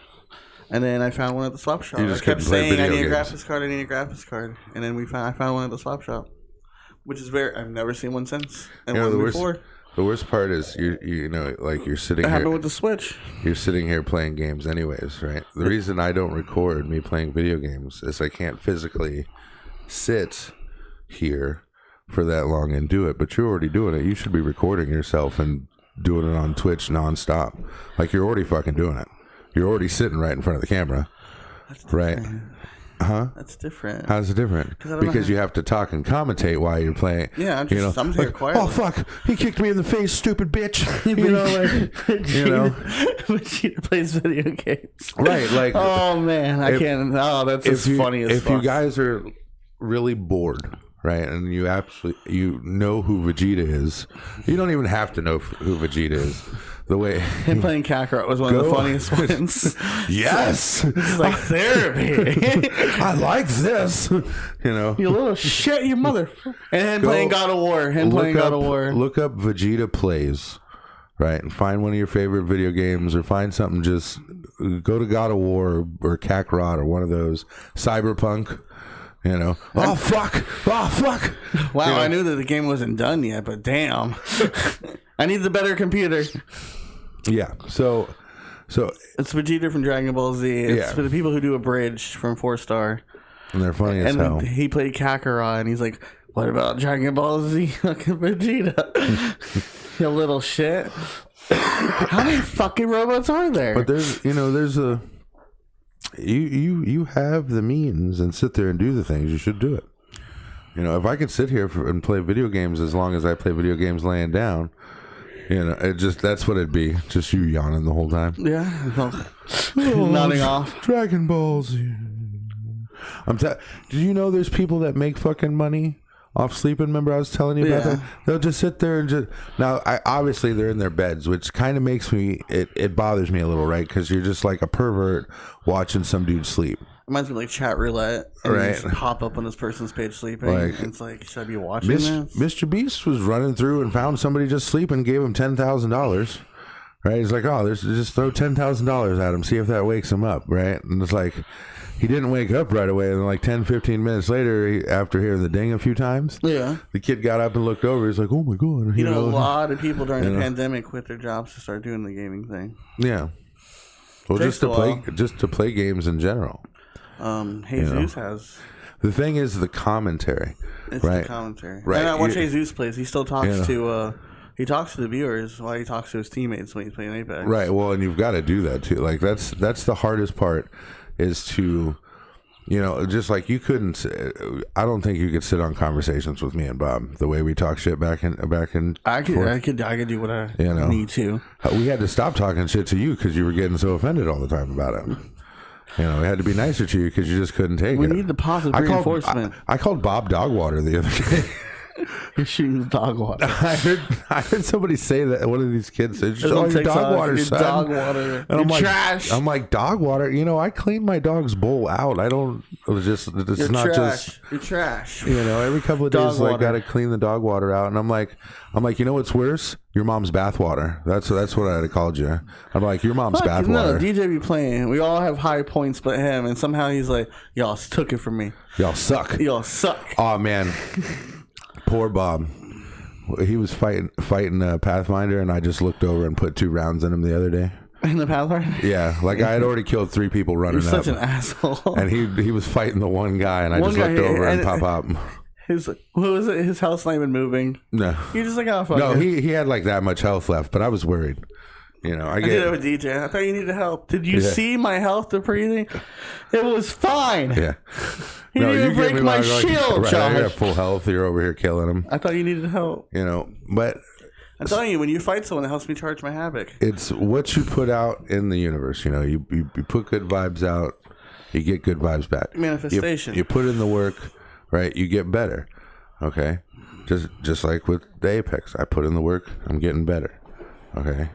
And then I found one at the swap shop. I kept saying I need a graphics card, and then I found one at the swap shop, which is I've never seen one since. And one before. The worst part is you're sitting. That happened with the Switch. You're sitting here playing games, anyways, right? The reason I don't record me playing video games is I can't physically sit here for that long and do it, but you're already doing it. You should be recording yourself and doing it on Twitch nonstop. Like, you're already fucking doing it. You're already sitting right in front of the camera. Right? Huh? That's different. How's it different? Because you have to talk and commentate while you're playing. Yeah, I'm just I'm here quietly. Oh fuck! He kicked me in the face, stupid bitch. Vegeta plays video games. Right? Like, oh man, I can't. Oh, that's as funny as if fuck. you guys are really bored, right, and you know who Vegeta is, you don't even have to know who Vegeta is. The way him playing Kakarot was one of the funniest ones. Yes, it's like therapy. I like this. You little shit, your mother. And him playing God of War. Look up Vegeta plays, right, and find one of your favorite video games, or find something. Just go to God of War or Kakarot or one of those. Cyberpunk. Oh fuck! Wow, I knew that the game wasn't done yet, but damn, I need the better computer. Yeah, so it's Vegeta from Dragon Ball Z. It's for the people who do Abridged from 4-Star, and they're funny as hell. And he played Kakarot, and he's like, "What about Dragon Ball Z? Fucking Vegeta, you little shit." How many fucking robots are there? But there's a. You have the means and sit there and do the things, you should do it. If I could sit here and play video games as long as I play video games laying down, that's what it'd be. Just you yawning the whole time. Yeah. Nodding off. Dragon Ball Z. Did you know there's people that make fucking money off sleeping? Remember I was telling you about that? They'll just sit there and obviously they're in their beds, which kind of makes me, it bothers me a little, right? Because you're just like a pervert watching some dude sleep. Reminds me like chat roulette, and right? Just pop up on this person's page sleeping. Like, and it's like, should I be watching this? Mr. Beast was running through and found somebody just sleeping, gave him $10,000. Right? He's like, oh, just throw $10,000 at him, see if that wakes him up, right? And it's like, he didn't wake up right away, and then like 10, 15 minutes later, after hearing the ding a few times, the kid got up and looked over. He's like, oh my god! A lot of people during the pandemic quit their jobs to start doing the gaming thing. Yeah, well, just to play games in general. Jesus has. The thing is the commentary. It's right? the commentary. Right. And I watch Jesus plays. He still talks to. He talks to the viewers while he talks to his teammates when he's playing Apex. Right. Well, and you've got to do that too. Like that's the hardest part. Is to, just like you couldn't. I don't think you could sit on conversations with me and Bob the way we talk shit back in. I could do what I need to. We had to stop talking shit to you because you were getting so offended all the time about it. We had to be nicer to you because you just couldn't take it. We need the positive reinforcement. I called Bob Dogwater the other day. You're shooting dog water. I heard somebody say that. One of these kids said, "Oh, your dog water, son." Dog water. And I'm like, trash. I'm like, dog water. I clean my dog's bowl out. I don't. It's You're not trash. just. You're trash. Every couple of days, I got to clean the dog water out. And I'm like, what's worse? Your mom's bath water. That's what I had called you. I'm like, your mom's bath water. No, DJ be playing. We all have high points, but him, and somehow he's like, y'all took it from me. Y'all suck. Y'all suck. Oh man. Poor Bob. He was fighting Pathfinder, and I just looked over and put 2 rounds in him the other day. In the Pathfinder? Yeah, like I had already killed 3 people running You're up. such an asshole. And he was fighting the one guy, and I just looked over and pop. What was it? His health's not even moving. No. You're just like, oh, fuck. No, he had like that much health left, but I was worried. I did it with DJ. I thought you needed help. Did you see my health to breathing? It was fine. Yeah. You didn't break my shield, right, Josh. I got full health. You're over here killing him. I thought you needed help. But I'm telling you, when you fight someone, it helps me charge my havoc. It's what you put out in the universe. You put good vibes out, you get good vibes back. Manifestation. You put in the work, right? You get better. Okay, just like with the Apex, I put in the work. I'm getting better. Okay.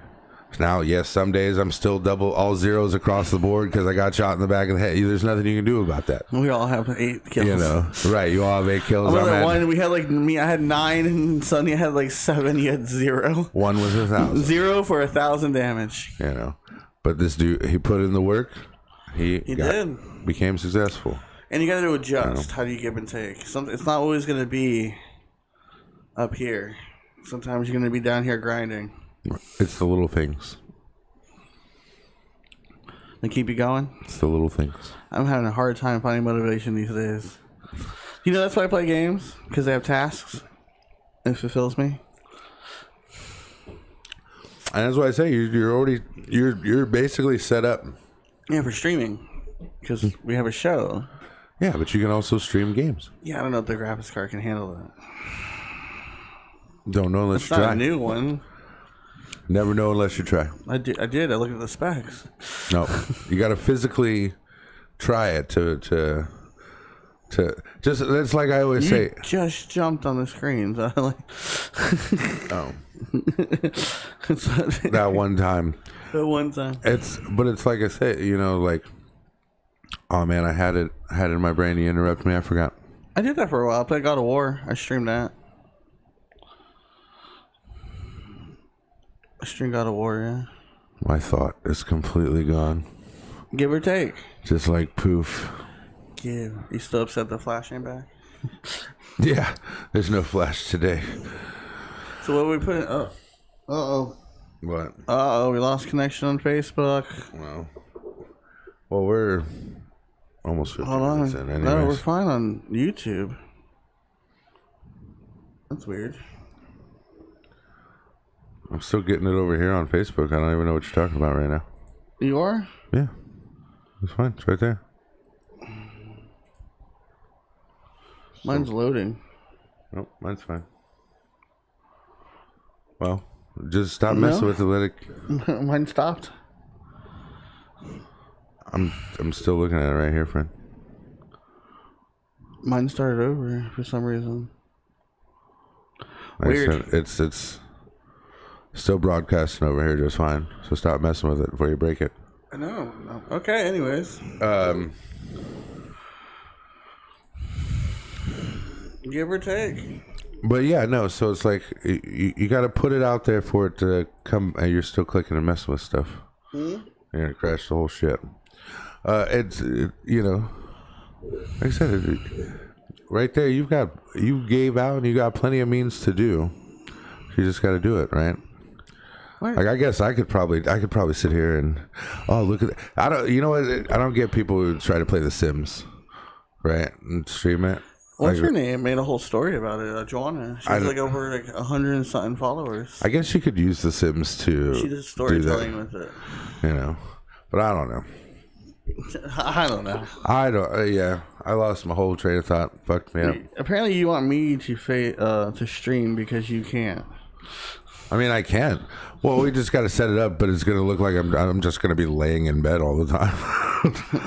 Now, yes, some days I'm still double all zeros across the board because I got shot in the back of the head. There's nothing you can do about that. We all have 8 kills. Right? You all have 8 kills. One, we had I had 9, and Sonny had like 7. You had 0. 1 was 1,000. 0 for 1,000 damage. But this dude, he put in the work. He became successful. And you got to adjust. How do you give and take? It's not always going to be up here. Sometimes you're going to be down here grinding. It's the little things. They keep you going? It's the little things. I'm having a hard time finding motivation these days. That's why I play games? Because they have tasks? It fulfills me. And that's why I say you're basically set up. Yeah, for streaming. Because we have a show. Yeah, but you can also stream games. Yeah, I don't know if the graphics card can handle that. Don't know unless It's you not try. a new one. Never know unless you try. I did. I looked at the specs. No, you got to physically try it to just. That's like I always say. Just jumped on the screens. I like. Oh. That one time. That one time. But it's like I say, like, oh man, I had it in my brain. You interrupt me, I forgot. I did that for a while. I played God of War. I streamed that. I streamed God of War, yeah. My thought is completely gone. Give or take. Just like poof. Give. You still upset the Flash ain't back? Yeah, there's no Flash today. So what we put in? Oh. Uh-oh. What? Uh-oh, we lost connection on Facebook. Well, we're almost 50 minutes in anyways. No, we're fine on YouTube. That's weird. I'm still getting it over here on Facebook. I don't even know what you're talking about right now. You are? Yeah. It's fine. It's right there. Mine's loading. Nope, mine's fine. Well, just stop messing with it. Let it. Mine stopped. I'm still looking at it right here, friend. Mine started over for some reason. Like Weird. I said, it's still broadcasting over here just fine. So stop messing with it before you break it. I know. Okay. Anyways. Give or take. But yeah, no. So it's like you got to put it out there for it to come. And you're still clicking and messing with stuff. You're gonna crash the whole shit. It's like I said, right there. You gave out, and you got plenty of means to do. You just got to do it, right? Right. Like I guess I could probably sit here and look at that. I don't get people who try to play The Sims, right, and stream it. What's her name? Made a whole story about it. Joanna. She's like over 100 and something followers. I guess you could use The Sims to. She does storytelling with it. But I don't know. I don't know. Yeah, I lost my whole train of thought. Fucked me up. Apparently, you want me to stream because you can't. I mean, I can. Well, we just got to set it up, but it's gonna look like I'm just gonna be laying in bed all the time.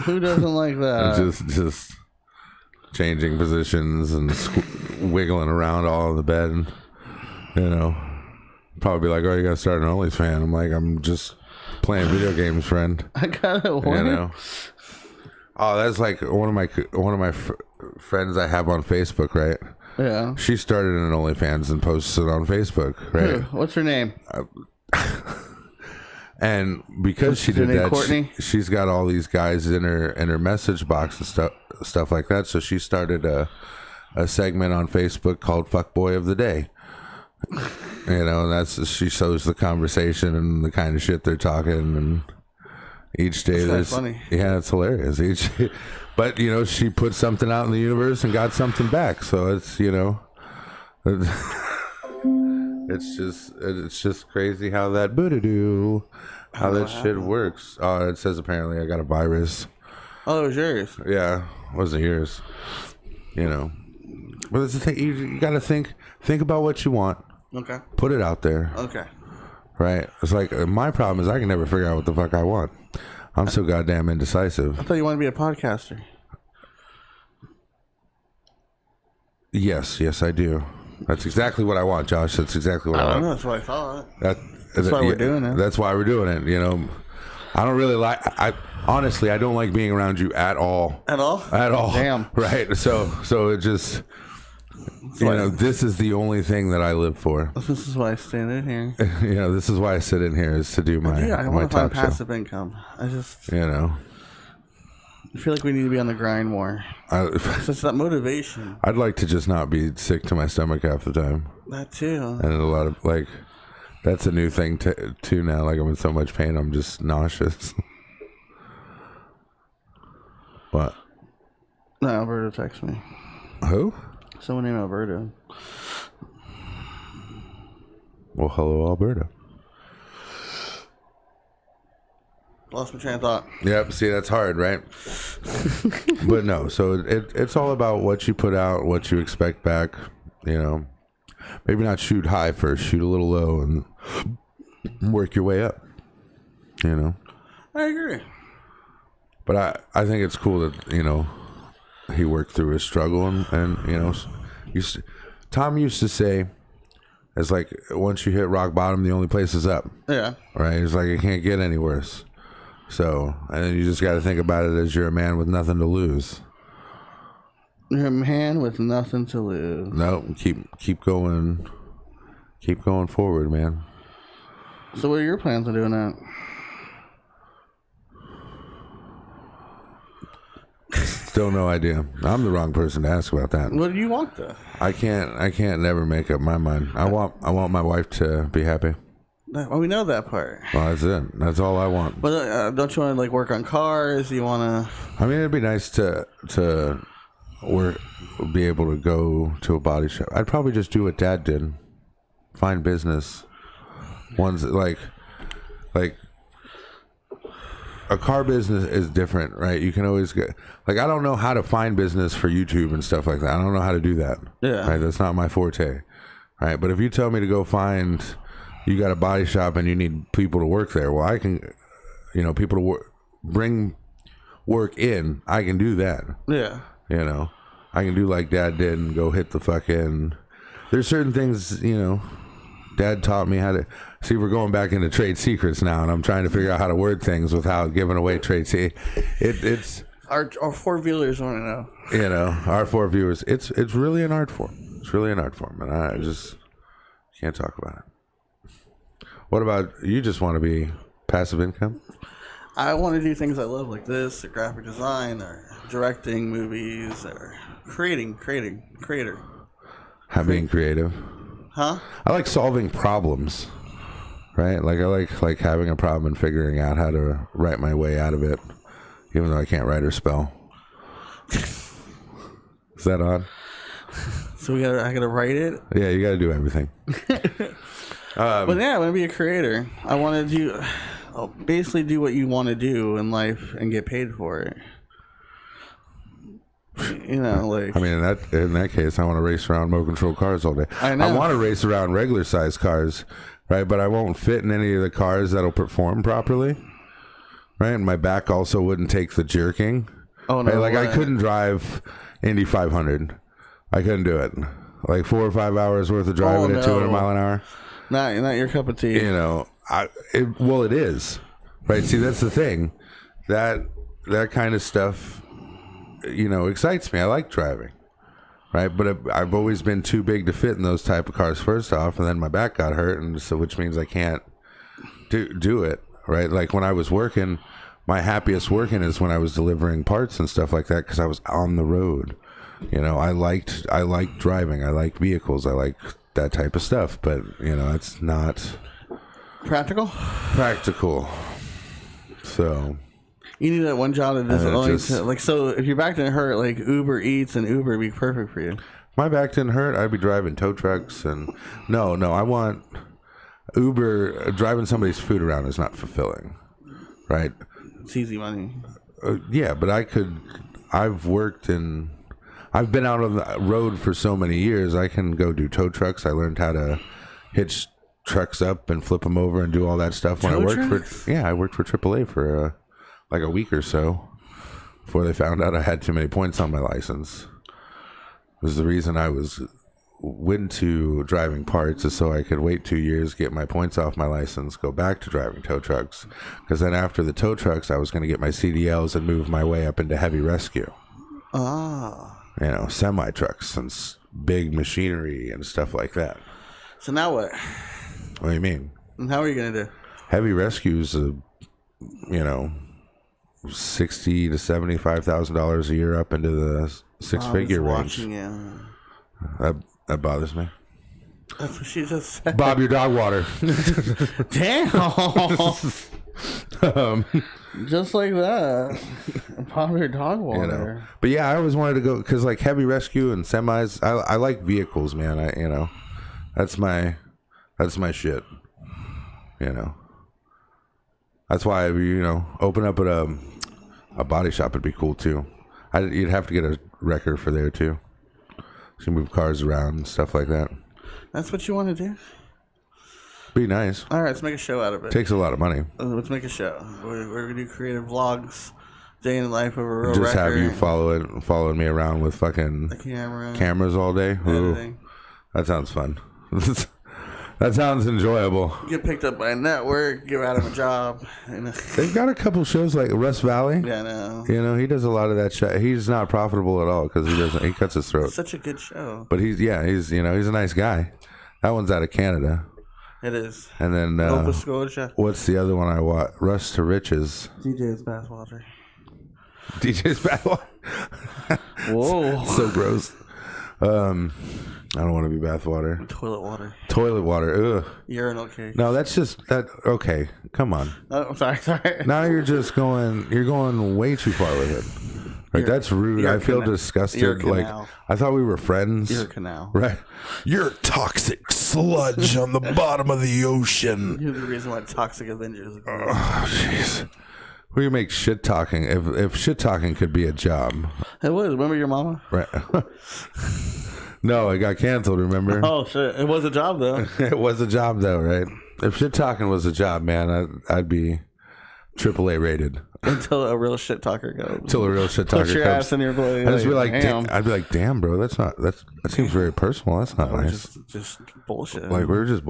Who doesn't like that? Just changing positions and wiggling around all in the bed, and, probably like, oh, you gotta start an OnlyFans. I'm like, I'm just playing video games, friend. I gotta warn Oh, that's like one of my friends I have on Facebook, right? Yeah. She started an OnlyFans and posted it on Facebook, right? What's her name? And because she did that, Courtney? she's got all these guys in her message box and stuff like that. So she started a segment on Facebook called "Fuckboy of the Day." And she shows the conversation and the kind of shit they're talking, and each day that's funny. Yeah, it's hilarious. But she put something out in the universe and got something back. So it's it's just crazy how that shit works. Oh, it says apparently I got a virus. Oh, it was yours. Yeah, it wasn't yours. But it's the thing. You got to think about what you want. Okay. Put it out there. Okay. Right. It's like my problem is I can never figure out what the fuck I want. I'm so goddamn indecisive. I thought you wanted to be a podcaster. Yes, I do. That's exactly what I want, Josh. That's exactly what I want. Know. That's what I thought. That's why we're doing it. That's why we're doing it. I don't really honestly, I don't like being around you at all. At all? At all. Damn. Right. So it just, this is the only thing that I live for. This is why I stand in here. This is why I sit in here, is to do my I want to find passive income. I just, I feel like we need to be on the grind more. It's that motivation. I'd like to just not be sick to my stomach half the time. That too. And a lot of that's a new thing too now. Like I'm in so much pain, I'm just nauseous. What? No, Alberto texted me. Who? Someone named Alberto. Well, hello, Alberta. Lost my train of thought. Yep. See, that's hard, right? But no. So it's all about what you put out, what you expect back. You know, maybe not shoot high first, shoot a little low, and work your way up. You know. I agree. But I think it's cool that, you know, he worked through his struggle and you know, Tom used to say, it's like once you hit rock bottom, the only place is up. Yeah. Right? It's like it can't get any worse. So, and then you just got to think about it as you're a man with nothing to lose. You're a man with nothing to lose. No, keep going forward, man. So what are your plans on doing that? Still no idea. I'm the wrong person to ask about that. What do you want though? I can't never make up my mind. I want my wife to be happy. Well, we know that part. Well, that's it. That's all I want. But don't you want to like work on cars? You want to? I mean, it'd be nice to work, be able to go to a body shop. I'd probably just do what Dad did. Find business. Ones like a car business is different, right? You can always get, like, I don't know how to find business for YouTube and stuff like that. I don't know how to do that. Yeah. Right. That's not my forte. Right. But if you tell me to go find, you got a body shop and you need people to work there, well, I can, you know, people to bring work in. I can do that. Yeah. You know, I can do like Dad did and go hit the fucking, there's certain things, you know, Dad taught me how to, see, we're going back into trade secrets now, and I'm trying to figure out how to word things without giving away trade secrets. It's our four viewers want to know. You know, our four viewers. It's really an art form. It's really an art form, and I just can't talk about it. What about you? Just want to be passive income? I want to do things I love, like this, or graphic design, or directing movies, or creator. Being creative. Huh? I like solving problems, right? Like I like having a problem and figuring out how to write my way out of it, even though I can't write or spell. Is that odd? So I gotta write it. Yeah, you gotta do everything. But yeah, I want to be a creator. I want to basically do what you want to do in life and get paid for it. You know, like, I mean, in that case, I want to race around remote control cars all day. I know. I want to race around regular size cars, right? But I won't fit in any of the cars that'll perform properly, right? And my back also wouldn't take the jerking. Oh no! Right? Like I couldn't drive Indy 500. I couldn't do it. Like 4 or 5 hours worth of driving at 200 mile an hour. Not your cup of tea. You know, it is, right? See, that's the thing. That kind of stuff, you know, excites me. I like driving, right? But I've always been too big to fit in those type of cars, first off, and then my back got hurt, and so which means I can't do it, right? Like when I was working, my happiest working is when I was delivering parts and stuff like that, because I was on the road. You know, I liked driving. I like vehicles. I like that type of stuff. But you know, it's not practical. So. You need that one job that doesn't like, so if your back didn't hurt, like Uber Eats and Uber would be perfect for you. My back didn't hurt. I'd be driving tow trucks and no, I want Uber. Driving somebody's food around is not fulfilling, right? It's easy money. Yeah, but I've been out on the road for so many years. I can go do tow trucks. I learned how to hitch trucks up and flip them over and do all that stuff when I worked for AAA for like a week or so before they found out I had too many points on my license. It was the reason I went to driving parts, is so I could wait 2 years, get my points off my license, go back to driving tow trucks. Because then after the tow trucks, I was going to get my CDLs and move my way up into heavy rescue. Ah. You know, semi trucks and big machinery and stuff like that. So now what? What do you mean? And how are you going to do? Heavy rescues, you know, $60,000 to $75,000 a year up into the six-figure range. That bothers me. That's what she just said. Bob your dog water. Damn. Just like that. Bob your dog water. You know. But yeah, I always wanted to go because like heavy rescue and semis. I like vehicles, man. That's my That's my shit. You know. That's why, open up at a body shop would be cool too. You'd have to get a wrecker for there too. So you move cars around and stuff like that. That's what you want to do? Be nice. All right, let's make a show out of it. Takes a lot of money. Let's make a show. We're going to do creative vlogs, day in the life of a real Just wrecker. have you following me around with fucking cameras all day. Ooh, that sounds fun. That sounds enjoyable. Get picked up by a network, give Adam a job. They've got a couple shows like Russ Valley. Yeah, I know. He does a lot of that shit. He's not profitable at all because he cuts his throat. It's such a good show. But he's a nice guy. That one's out of Canada. It is. And then Nova Scotia. What's the other one I watch? Russ to Riches. DJ's Bathwater. DJ's Bathwater. Whoa. So gross. I don't want to be bathwater. Toilet water. Toilet water. Ugh. Urinal cake. No, that's just that. Okay, come on. Oh, I'm sorry. Now you're going way too far with it. Like, that's rude. I feel disgusted. Like, I thought we were friends. You're a canal. Right. You're toxic sludge on the bottom of the ocean. You're the reason why Toxic Avengers. Oh, jeez. We make shit talking. If shit talking could be a job. It was. Remember your mama? Right. No, it got canceled, remember? Oh, shit. It was a job, though. It was a job, though, right? If shit talking was a job, man, I'd be AAA rated. Until a real shit talker goes. Until a real shit talker Put your comes. ass in your blade. I'd be like, damn, bro, that seems very personal. That's not nice. Just bullshit. Like, we're just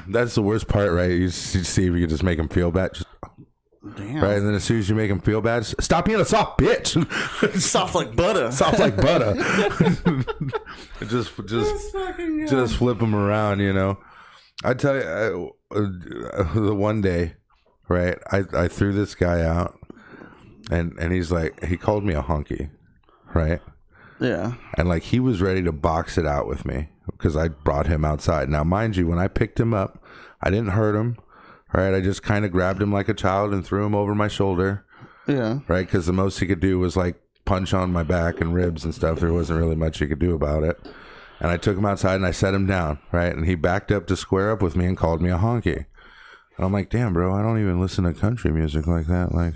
That's the worst part, right? You see if you can just make him feel bad. Damn. Right, and then as soon as you make him feel bad, stop being a soft bitch. Soft like butter. Soft like butter. just flip him around, I tell you, the one day, right? I threw this guy out, and he's like, he called me a honky, right? Yeah. And like he was ready to box it out with me because I brought him outside. Now, mind you, when I picked him up, I didn't hurt him. Right, I just kind of grabbed him like a child and threw him over my shoulder. Yeah. Right, because the most he could do was like punch on my back and ribs and stuff. There wasn't really much he could do about it. And I took him outside and I set him down. Right, and he backed up to square up with me and called me a honky. And I'm like, damn, bro, I don't even listen to country music like that. Like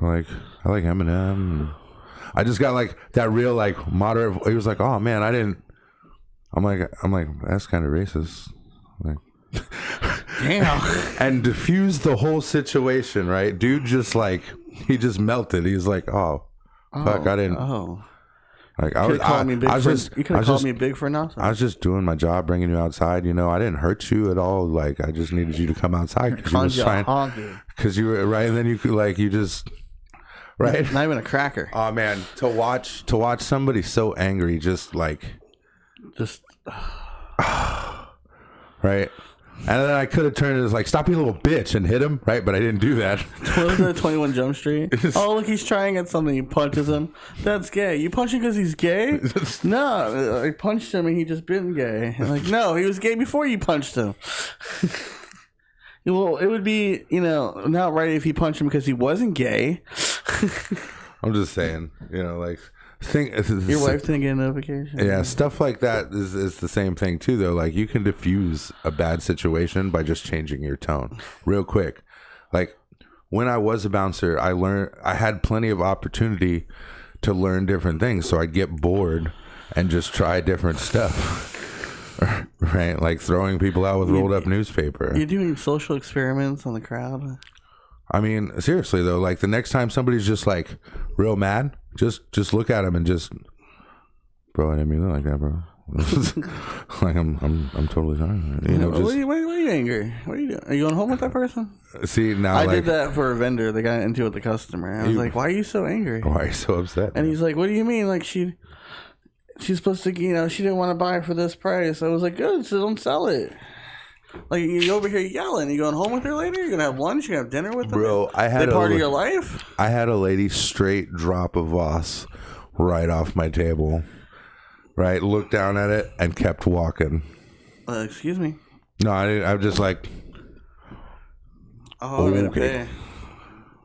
I like Eminem. I just got like that real like moderate. He was like, oh man, I didn't. I'm like that's kind of racist. Like. Damn. And diffused the whole situation, right? Dude just like he just melted. He's like, oh fuck, I didn't. Oh. Like you could have called me big for nothing. I was just doing my job, bringing you outside. I didn't hurt you at all. Like I just needed you to come outside because you was trying. Because you were right, and then you just right. Not even a cracker. Oh man, to watch somebody so angry, just right. And then I could have turned it as like, stop being a little bitch and hit him, right? But I didn't do that. Was it 21 Jump Street? Oh, look, he's trying at something. He punches him. That's gay. You punch him because he's gay? No, I punched him and he just been gay. I'm like, no, he was gay before you punched him. Well, it would be, not right if you punched him because he wasn't gay. I'm just saying, like... Your wife didn't get a notification. Yeah, stuff like that is the same thing too, though. Like you can diffuse a bad situation by just changing your tone real quick. Like when I was a bouncer, I had plenty of opportunity to learn different things, so I'd get bored and just try different stuff. Right, like throwing people out with rolled up newspaper. You're doing social experiments on the crowd. I mean, seriously though, like the next time somebody's just like real mad, just look at them and just, bro, I didn't mean it like that, bro. Like I'm totally sorry. Why are you angry? What are you doing? Are you going home with that person? See now, I did that for a vendor. They got into it with the customer. I was like, why are you so angry? Why are you so upset? And he's like, what do you mean? Like she's supposed to, she didn't want to buy it for this price. I was like, good, so don't sell it. Like you're over here yelling. You going home with her later? You're gonna have lunch? You gonna have dinner with them? Bro, I had part of your life. I had a lady straight drop a Voss right off my table. Right, looked down at it and kept walking. Excuse me. No, I didn't. I'm just like, oh, okay. Pay.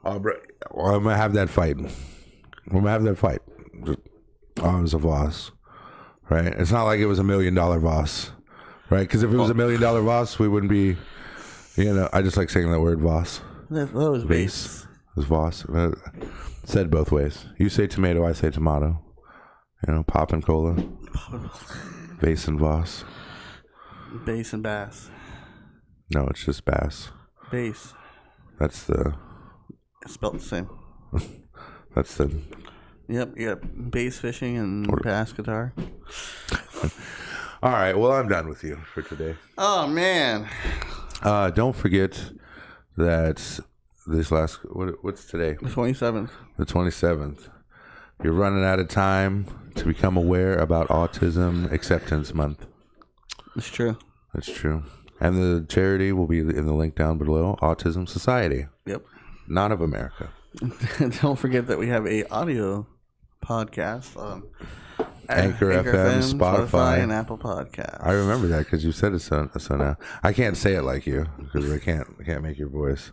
Oh, bro, well, I'm gonna have that fight. Just, it was a Voss. right? It's not like it was $1 million Voss, right? Because if it was $1 million Voss, we wouldn't be, I just like saying that word Voss. That was base. It was Voss. Said both ways. You say tomato, I say tomato. Pop and cola. Base and Voss. Base and bass. No, it's just bass. Base. That's the... It's spelled the same. That's the... Yep, you got bass fishing and bass guitar. All right, well, I'm done with you for today. Oh, man. Don't forget that this last... What's today? The 27th. The 27th. You're running out of time to become aware about Autism Acceptance Month. It's true. That's true. And the charity will be in the link down below. Autism Society. Yep. Not of America. Don't forget that we have a audio podcast on Anchor FM, Spotify, and Apple Podcasts. I remember that because you said it so now. I can't say it like you because I can't make your voice.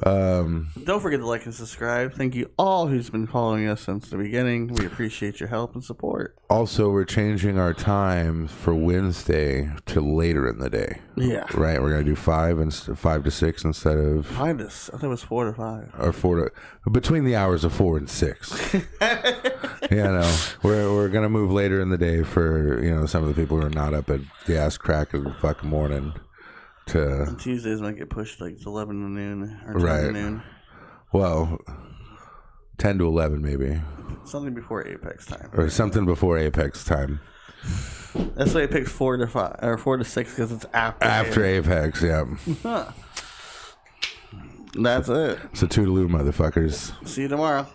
Don't forget to like and subscribe. Thank you all who's been following us since the beginning. We appreciate your help and support. Also, we're changing our time for Wednesday to later in the day. Yeah. Right. We're gonna do 5 to 6 instead of 5 to. I thought it was 4 to 5. Or 4 to between the hours of 4 and 6. We're gonna move later in the day for some of the people who are not up at the ass crack of the fucking morning. On Tuesdays might get pushed like to 11 to noon or 10 to noon. Well, 10 to 11 maybe. Something before Apex time. Or something before Apex time. That's why I picked 4 to 5 or 4 to 6 because it's after Apex. Yeah. That's it. So toodaloo, motherfuckers. See you tomorrow.